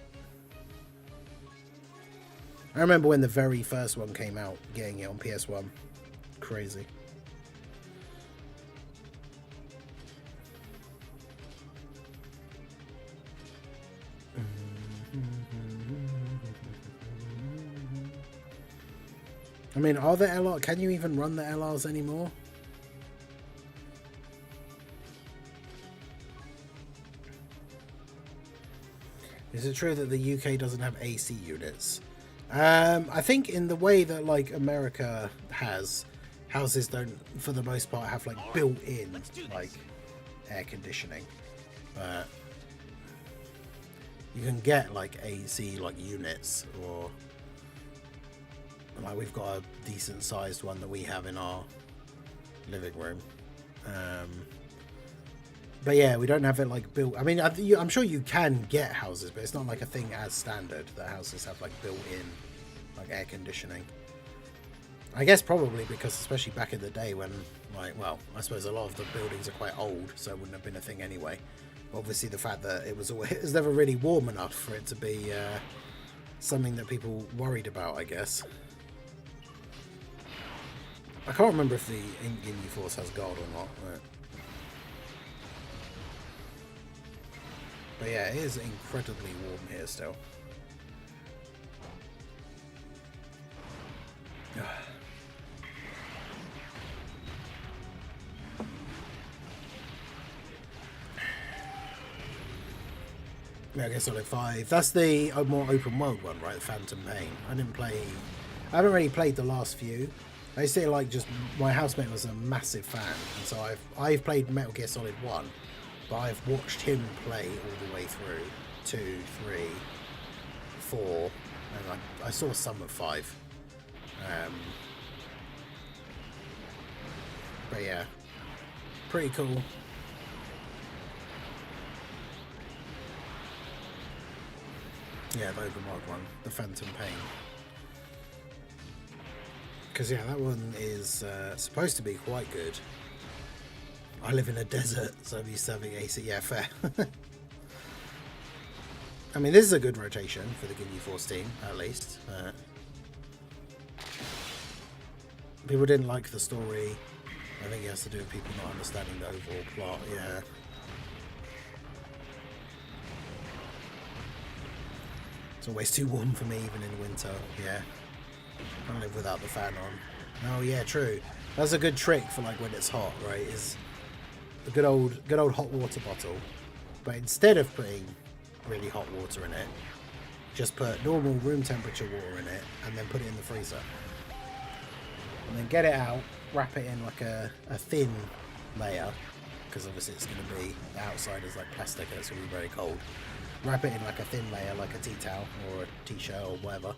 I remember when the very first one came out, getting it on PS1. Crazy. I mean, are the LR... Can you even run the LRs anymore? Is it true that the UK doesn't have AC units? I think in the way that, like, America has, houses don't, for the most part, have, like, built-in, like, air conditioning. But you can get, like, AC, like, units, or... Like, we've got a decent-sized one that we have in our living room. But yeah, we don't have it like built. I mean, I'm sure you can get houses, but it's not like a thing as standard that houses have like built-in like air conditioning. I guess probably because especially back in the day when like, well, I suppose a lot of the buildings are quite old, so it wouldn't have been a thing anyway. But obviously the fact that it was never really warm enough for it to be something that people worried about, I guess. I can't remember if the Indian Force has gold or not. But yeah, it is incredibly warm here still. Yeah, I guess Solid 5. That's the more open world one, right? Phantom Pain. I haven't really played the last few. I used to like just my housemate was a massive fan, and so I've played Metal Gear Solid 1. But I've watched him play all the way through 2, 3, 4, and I saw some of 5. But yeah, pretty cool. Yeah, the open world one, the Phantom Pain. Because yeah, that one is supposed to be quite good. I live in a desert, so I'm used to having AC. Yeah, fair. I mean, this is a good rotation for the Ginyu Force team, at least. People didn't like the story. I think it has to do with people not understanding the overall plot, yeah. It's always too warm for me, even in winter, yeah. I can't live without the fan on. Oh, yeah, true. That's a good trick for, like, when it's hot, right, is... a good old hot water bottle, but instead of putting really hot water in it, just put normal room temperature water in it and then put it in the freezer, and then get it out, wrap it in like a thin layer, because obviously it's going to be, the outside is like plastic and it's going to be very cold. Wrap it in like a thin layer, like a tea towel or a t-shirt or whatever,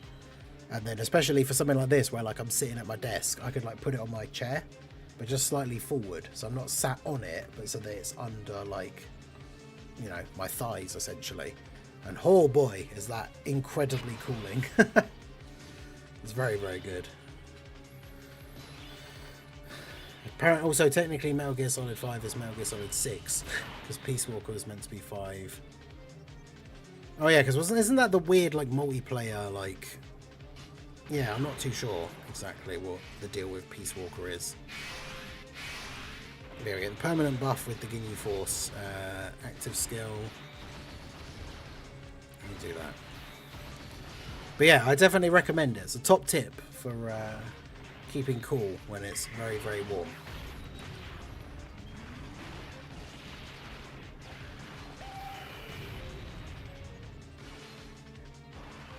and then especially for something like this where like I'm sitting at my desk, I could like put it on my chair, but just slightly forward, so I'm not sat on it, but so that it's under, like, you know, my thighs, essentially. And oh boy, is that incredibly cooling. It's very, very good. Apparently, also, technically, Metal Gear Solid 5 is Metal Gear Solid 6, because Peace Walker was meant to be 5. Oh yeah, because isn't that the weird, like, multiplayer, like... Yeah, I'm not too sure exactly what the deal with Peace Walker is. There we go, the permanent buff with the Ginyu Force, active skill. Let me do that. But yeah, I definitely recommend it. It's a top tip for keeping cool when it's very, very warm.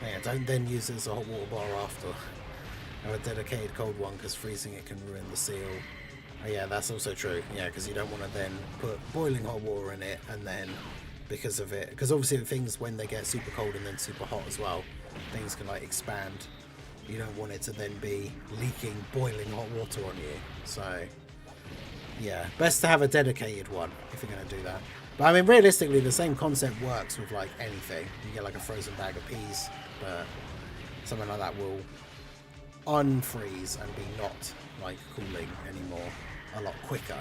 Yeah, don't then use it as a hot water bar after. Have a dedicated cold one because freezing it can ruin the seal. Oh, yeah, that's also true. Yeah, because you don't want to then put boiling hot water in it and then because of it, because obviously things when they get super cold and then super hot as well, things can like expand. You don't want it to then be leaking boiling hot water on you. So yeah, best to have a dedicated one if you're going to do that. But I mean, realistically, the same concept works with like anything. You get like a frozen bag of peas, but something like that will unfreeze and be not like cooling anymore a lot quicker.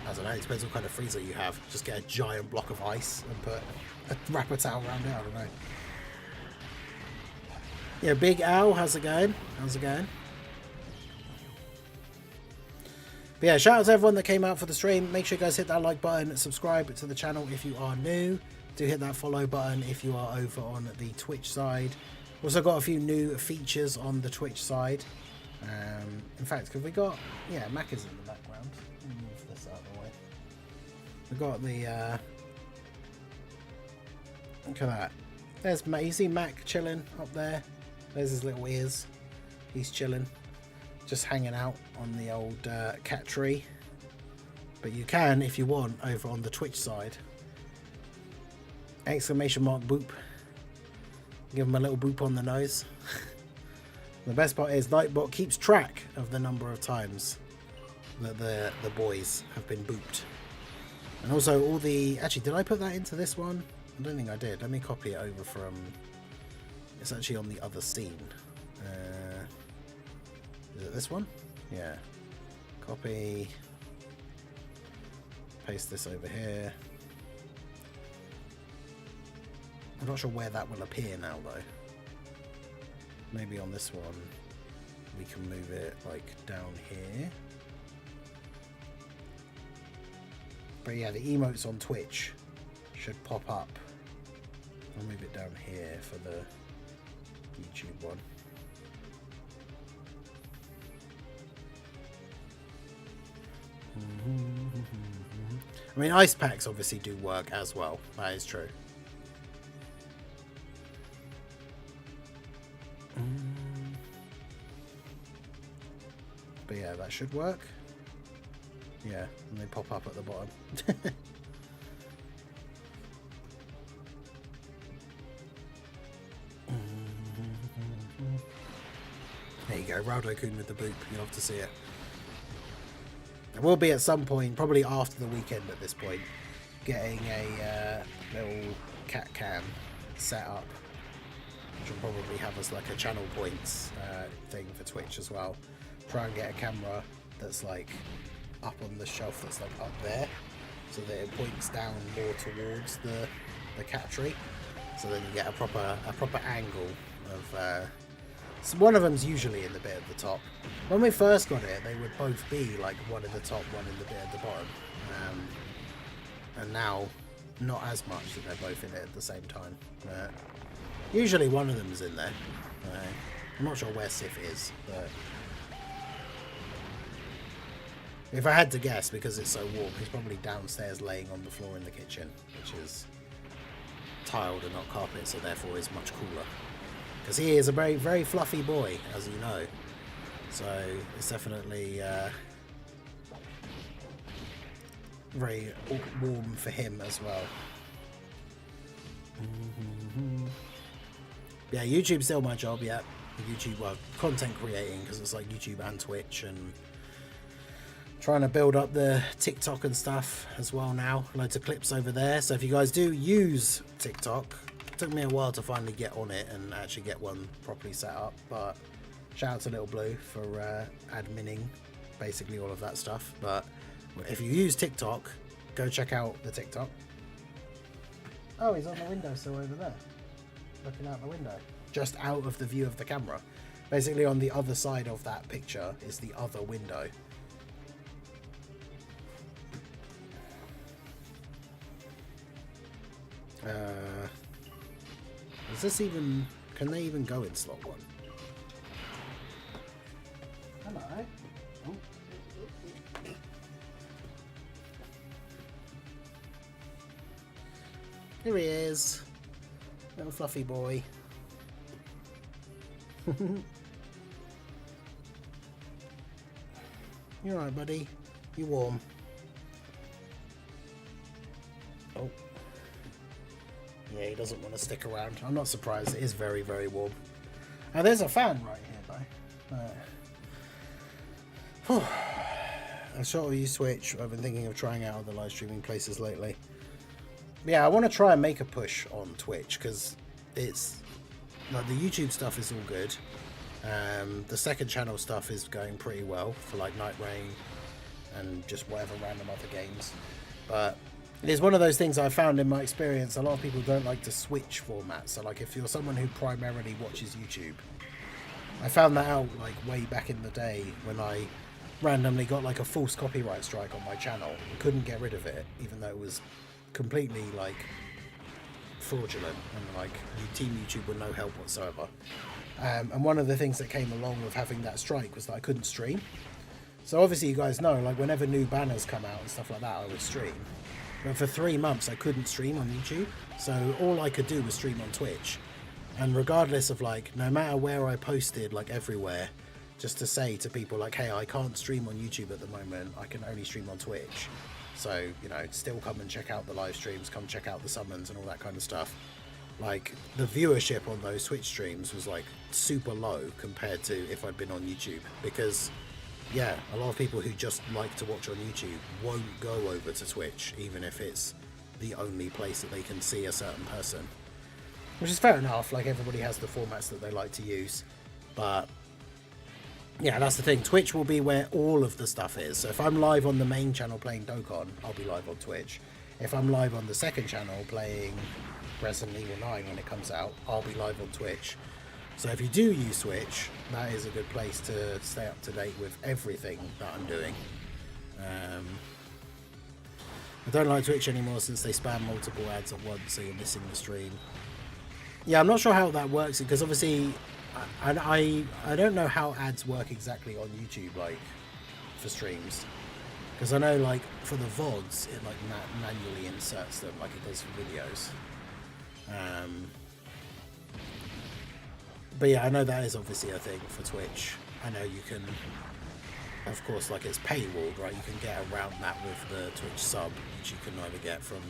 I don't know, it depends what kind of freezer you have. Just get a giant block of ice and put a wrapper towel around it, I don't know. Yeah, Big Owl, how's it going? How's it going? But yeah, shout out to everyone that came out for the stream. Make sure you guys hit that like button, subscribe to the channel if you are new. Do hit that follow button if you are over on the Twitch side. Also got a few new features on the Twitch side. In fact, because we got... Yeah, Mac is in the background. Let me move this out of the way. We got the... look at that. There's Mac. You see Mac chilling up there? There's his little ears. He's chilling. Just hanging out on the old cat tree. But you can, if you want, over on the Twitch side. Exclamation mark boop. Give him a little boop on the nose. The best part is Nightbot keeps track of the number of times that the boys have been booped. And also all the... Actually, did I put that into this one? I don't think I did. Let me copy it over from... It's actually on the other scene. Is it this one? Yeah. Copy. Paste this over here. I'm not sure where that will appear now though. Maybe on this one we can move it like down here. But yeah, the emotes on Twitch should pop up. I'll move it down here for the YouTube one. I mean, ice packs obviously do work as well. That is true. But yeah, that should work. Yeah, and they pop up at the bottom. There you go, Raldo-kun with the boop. You'll have to see it. There will be at some point, probably after the weekend at this point, getting a little cat cam set up. Which will probably have us like a channel points thing for Twitch as well. Try and get a camera that's like up on the shelf that's like up there, so that it points down more towards the cat tree. So then you get a proper angle of... So one of them's usually in the bit at the top. When we first got it, they would both be like one in the top, one in the bit at the bottom. And now, not as much that they're both in it at the same time. Usually one of them's in there. I'm not sure where Sif is, but... If I had to guess, because it's so warm, he's probably downstairs laying on the floor in the kitchen, which is tiled and not carpet, so therefore is much cooler. Because he is a very, very fluffy boy, as you know. So it's definitely very warm for him as well. Yeah, YouTube's still my job, yeah. YouTube, well, content creating, because it's like YouTube and Twitch, and trying to build up the TikTok and stuff as well now. Loads of clips over there. So if you guys do use TikTok, it took me a while to finally get on it and actually get one properly set up, but shout out to Little Blue for adminning basically all of that stuff. But if you use TikTok, go check out the TikTok. Oh, he's on the windowsill over there, looking out the window, just out of the view of the camera. Basically on the other side of that picture is the other window. Is this even... Can they even go in slot 1? Hello. Oh. Here he is. Little fluffy boy. You alright, buddy? You warm? Oh. Yeah, he doesn't want to stick around. I'm not surprised. It is very, very warm. Now, there's a fan right here, though. I sort of use Twitch. I've been thinking of trying out other live streaming places lately. Yeah, I want to try and make a push on Twitch, because it's like the YouTube stuff is all good. The second channel stuff is going pretty well for like Night Rain and just whatever random other games. But it is one of those things I found in my experience. A lot of people don't like to switch formats. So like if you're someone who primarily watches YouTube, I found that out like way back in the day when I randomly got like a false copyright strike on my channel and couldn't get rid of it, even though it was completely like fraudulent and like Team YouTube were no help whatsoever. And one of the things that came along with having that strike was that I couldn't stream. So obviously you guys know, like whenever new banners come out and stuff like that, I would stream. But for 3 months I couldn't stream on YouTube, so all I could do was stream on Twitch. And regardless of like, no matter where I posted, like everywhere, just to say to people like, hey, I can't stream on YouTube at the moment, I can only stream on Twitch. So, you know, still come and check out the live streams, come check out the summons and all that kind of stuff. Like, the viewership on those Twitch streams was like super low compared to if I'd been on YouTube. Because, yeah, a lot of people who just like to watch on YouTube won't go over to Twitch, even if it's the only place that they can see a certain person. Which is fair enough, like everybody has the formats that they like to use. But yeah, that's the thing. Twitch will be where all of the stuff is. So if I'm live on the main channel playing Dokkan, I'll be live on Twitch. If I'm live on the second channel playing Resident Evil 9 when it comes out, I'll be live on Twitch. So if you do use Twitch, that is a good place to stay up to date with everything that I'm doing. I don't like Twitch anymore since they spam multiple ads at once, so you're missing the stream. Yeah, I'm not sure how that works, because obviously I don't know how ads work exactly on YouTube, like for streams, because I know like for the VODs it like manually inserts them like it does for videos. But yeah, I know that is obviously a thing for Twitch. I know you can, of course, like it's paywalled, right? You can get around that with the Twitch sub, which you can either get from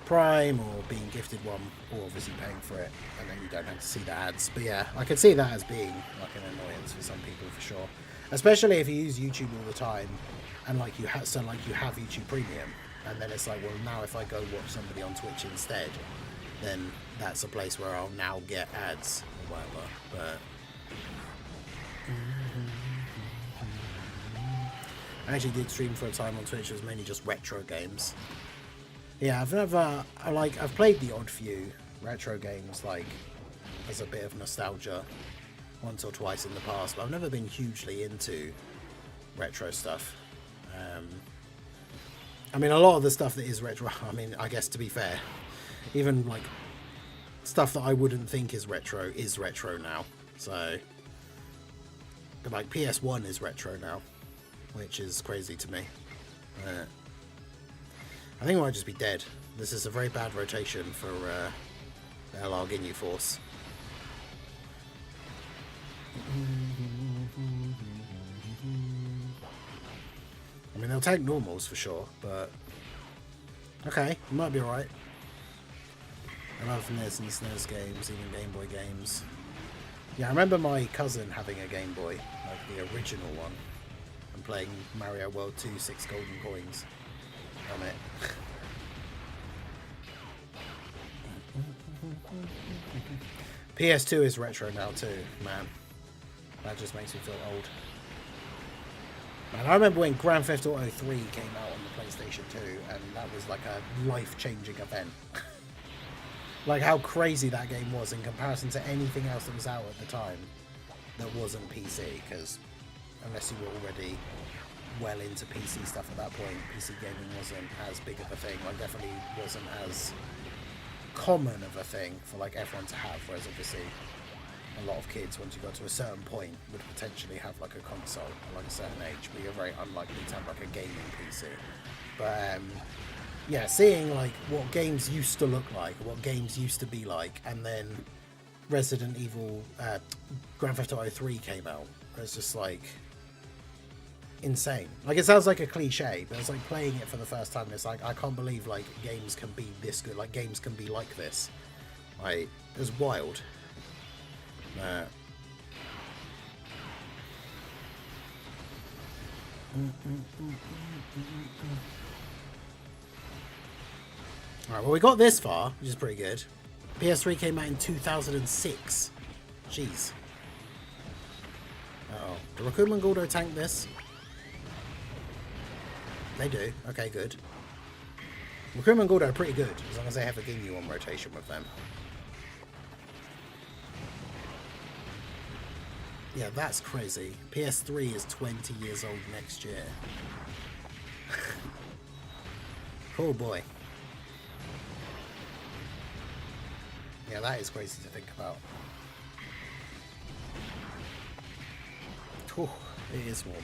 Prime or being gifted one, or obviously paying for it, and then you don't have to see the ads. But yeah, I could see that as being like an annoyance for some people for sure, especially if you use YouTube all the time and like you have YouTube Premium, and then it's like, well, now if I go watch somebody on Twitch instead, then that's a place where I'll now get ads or whatever. But I actually did stream for a time on Twitch. It was mainly just retro games. Yeah, I've played the odd few retro games, like, as a bit of nostalgia once or twice in the past, but I've never been hugely into retro stuff. I mean, a lot of the stuff that is retro, I mean, I guess to be fair, even, like, stuff that I wouldn't think is retro now. So, like, PS1 is retro now, which is crazy to me. I think I might just be dead. This is a very bad rotation for the LR Ginyu Force. I mean, they'll take normals for sure, but okay, it might be alright. I love NES and SNES games, even Game Boy games. Yeah, I remember my cousin having a Game Boy, like the original one, and playing Mario World 2 6 golden coins on it. PS2 is retro now too, man. That just makes me feel old. Man, I remember when Grand Theft Auto 3 came out on the PlayStation 2, and that was like a life-changing event. Like how crazy that game was in comparison to anything else that was out at the time that wasn't PC, because unless you were already well into PC stuff at that point, PC gaming wasn't as big of a thing. Like, definitely wasn't as common of a thing for like everyone to have, whereas obviously a lot of kids, once you got to a certain point, would potentially have like a console at like a certain age, but you're very unlikely to have like a gaming PC. But yeah, seeing like what games used to look like, what games used to be like, and then Resident Evil, Grand Theft Auto 3 came out, it's just like insane. Like, it sounds like a cliche, but it's like playing it for the first time, it's like, I can't believe like games can be this good, like games can be like this. Like, it was wild. Alright, well, we got this far, which is pretty good. PS3 came out in 2006. Jeez. Uh-oh. Do Raccoon and Gordo tank this? They do. Okay, good. Raccoon and Gordo are pretty good, as long as they have a Ginyu on rotation with them. Yeah, that's crazy. PS3 is 20 years old next year. Oh boy. Yeah, that is crazy to think about. Oh, it is warm.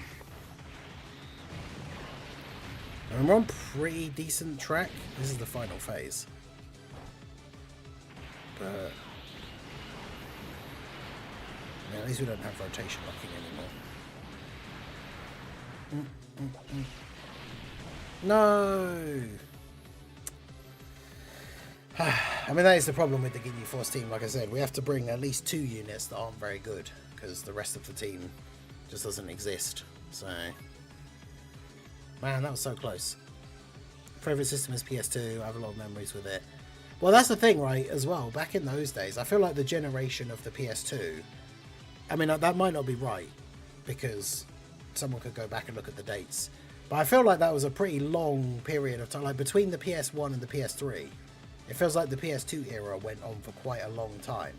And we're on pretty decent track. This is the final phase. But yeah, at least we don't have rotation locking anymore. No! I mean, that is the problem with the Ginyu Force team. Like I said, we have to bring at least 2 units that aren't very good, because the rest of the team just doesn't exist. So, man, that was so close. Favorite system is PS2. I have a lot of memories with it. Well, that's the thing, right, as well. Back in those days, I feel like the generation of the PS2, I mean, that might not be right, because someone could go back and look at the dates. But I feel like that was a pretty long period of time. Like, between the PS1 and the PS3, it feels like the PS2 era went on for quite a long time.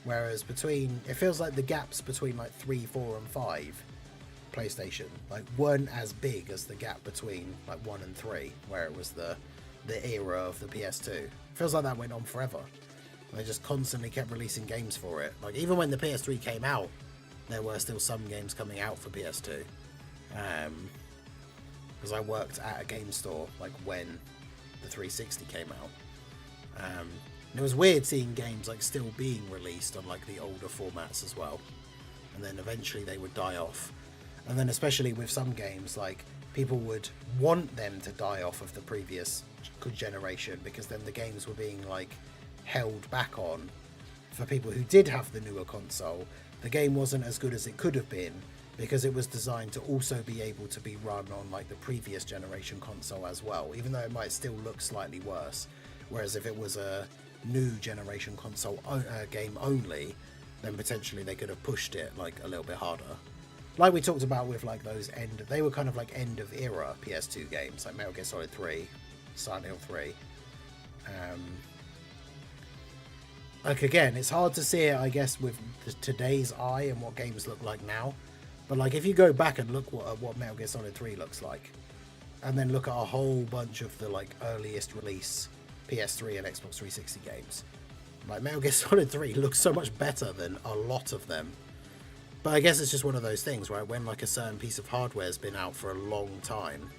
Whereas it feels like the gaps between like 3, 4 and 5 PlayStation like weren't as big as the gap between like 1 and 3, where it was the era of the PS2. It feels like that went on forever. They just constantly kept releasing games for it. Like, even when the PS3 came out, there were still some games coming out for PS2. Because I worked at a game store like when the 360 came out. And it was weird seeing games like still being released on like the older formats as well, and then eventually they would die off. And then especially with some games, like, people would want them to die off of the previous generation, because then the games were being like held back on for people who did have the newer console. The game wasn't as good as it could have been, because it was designed to also be able to be run on like the previous generation console as well, even though it might still look slightly worse. Whereas if it was a new generation console game only, then potentially they could have pushed it like a little bit harder. Like we talked about with like those they were kind of like end of era PS2 games, like Metal Gear Solid 3, Silent Hill 3. Like, again, it's hard to see it, I guess, with today's eye and what games look like now. But like, if you go back and look what Metal Gear Solid 3 looks like, and then look at a whole bunch of the like earliest release PS3 and Xbox 360 games, like Metal Gear Solid 3 looks so much better than a lot of them. But I guess it's just one of those things, right? When like a certain piece of hardware's been out for a long time,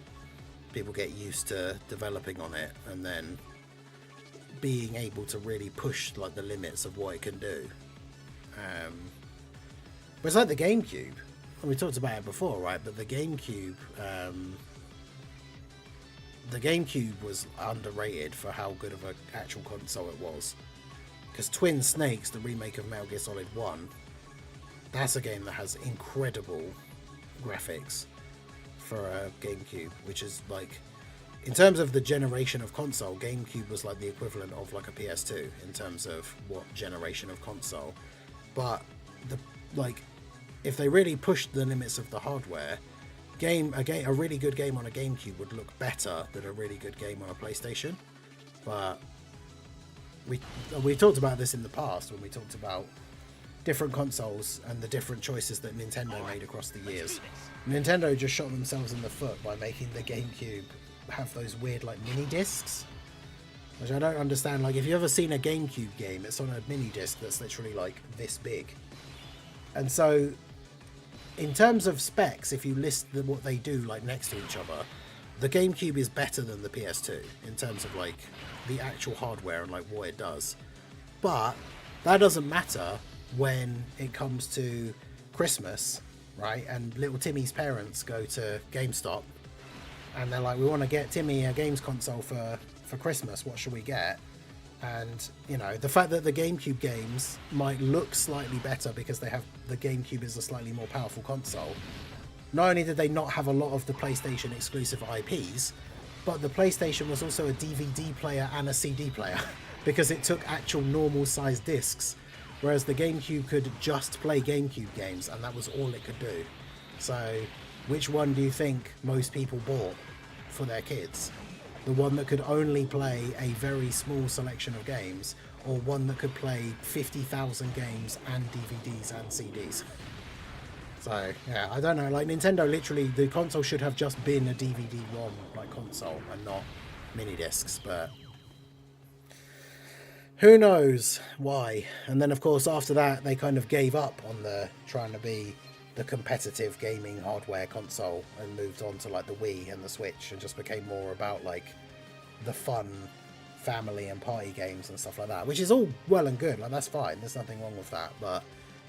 people get used to developing on it and then being able to really push like the limits of what it can do. But it's like the GameCube. And we talked about it before, right? But the GameCube was underrated for how good of an actual console it was. Because Twin Snakes, the remake of Metal Gear Solid 1, that's a game that has incredible graphics for a GameCube, which is like, in terms of the generation of console, GameCube was like the equivalent of like a PS2 in terms of what generation of console. But if they really pushed the limits of the hardware, a really good game on a GameCube would look better than a really good game on a PlayStation. But we talked about this in the past when we talked about different consoles and the different choices that Nintendo made across the years. Nintendo just shot themselves in the foot by making the GameCube have those weird like mini discs, which I don't understand. Like, if you've ever seen a GameCube game, it's on a mini disc that's literally like this big. And so in terms of specs, if you list what they do like next to each other, the GameCube is better than the PS2 in terms of like the actual hardware and like what it does. But that doesn't matter when it comes to Christmas, right? And little Timmy's parents go to GameStop and they're like, we want to get Timmy a games console for Christmas, what should we get? And, you know, the fact that the GameCube games might look slightly better because the GameCube is a slightly more powerful console. Not only did they not have a lot of the PlayStation exclusive IPs, but the PlayStation was also a DVD player and a CD player. because it took actual normal sized discs, whereas the GameCube could just play GameCube games, and that was all it could do. So which one do you think most people bought for their kids? The one that could only play a very small selection of games, or one that could play 50,000 games and DVDs and CDs? So yeah, I don't know, like Nintendo, literally the console should have just been a DVD-ROM like console and not mini discs, but who knows why. And then of course after that they kind of gave up on the trying to be the competitive gaming hardware console and moved on to like the Wii and the Switch, and just became more about like the fun family and party games and stuff like that, which is all well and good, like that's fine, there's nothing wrong with that. But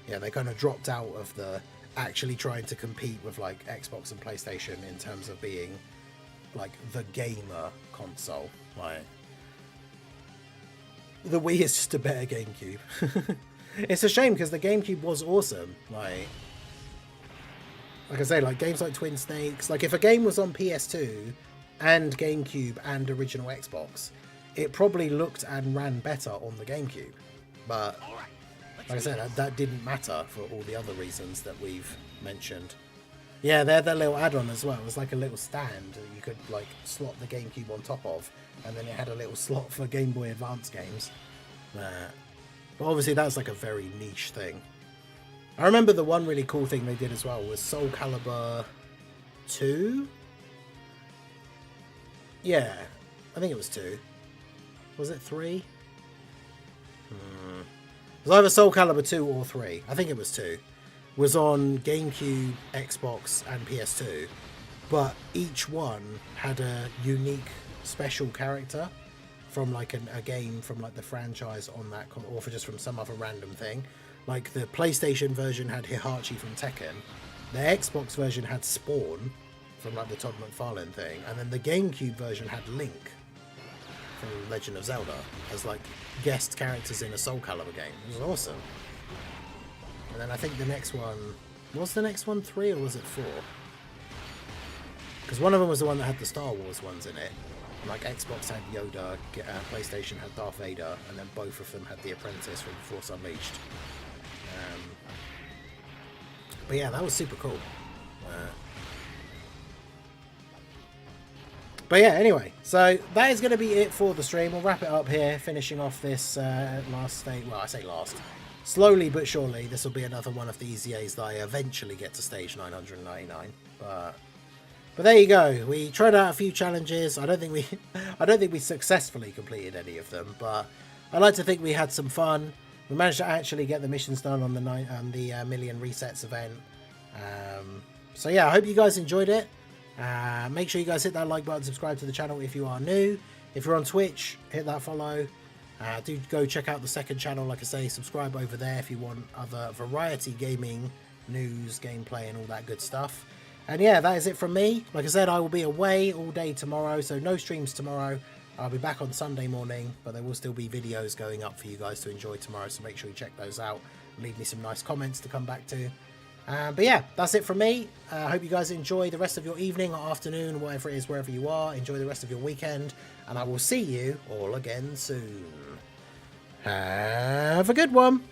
yeah, they kind of dropped out of the actually trying to compete with like Xbox and PlayStation in terms of being like the gamer console. Like the Wii is just a better GameCube. It's a shame because the GameCube was awesome. Like I say, like games like Twin Snakes, like if a game was on PS2 and GameCube and original Xbox, it probably looked and ran better on the GameCube. But like I said, that didn't matter for all the other reasons that we've mentioned. Yeah, they're their little add-on as well. It was like a little stand that you could like slot the GameCube on top of, and then it had a little slot for Game Boy Advance games. But obviously that's like a very niche thing. I remember the one really cool thing they did as well was Soul Calibur 2? Yeah, I think it was 2. Was it 3? It was either Soul Calibur 2 or 3. I think it was 2. Was on GameCube, Xbox, and PS2. But each one had a unique special character from like a game from like the franchise on that, or for just from some other random thing. Like the PlayStation version had Hihachi from Tekken. The Xbox version had Spawn from like the Todd McFarlane thing. And then the GameCube version had Link from Legend of Zelda as like guest characters in a Soul Calibur game. It was awesome. And then I think the next one, was the next one 3 or was it 4? Because one of them was the one that had the Star Wars ones in it. Like Xbox had Yoda, PlayStation had Darth Vader, and then both of them had the Apprentice from Force Unleashed. But yeah, that was super cool. But yeah, anyway, so that is going to be it for the stream. We'll wrap it up here, finishing off this last stage. Well, I say last. Slowly but surely, this will be another one of the EZAs that I eventually get to stage 999. But there you go. We tried out a few challenges. I don't think we successfully completed any of them, but I like to think we had some fun. We managed to actually get the missions done on the Million Resets event. So yeah, I hope you guys enjoyed it. Make sure you guys hit that like button, subscribe to the channel if you are new. If you're on Twitch, hit that follow. Do go check out the second channel, like I say, subscribe over there if you want other variety gaming news, gameplay and all that good stuff. And yeah, that is it from me. Like I said, I will be away all day tomorrow, so no streams tomorrow. I'll be back on Sunday morning, but there will still be videos going up for you guys to enjoy tomorrow, so make sure you check those out. Leave me some nice comments to come back to. But yeah, that's it from me. I hope you guys enjoy the rest of your evening or afternoon, whatever it is, wherever you are. Enjoy the rest of your weekend, and I will see you all again soon. Have a good one.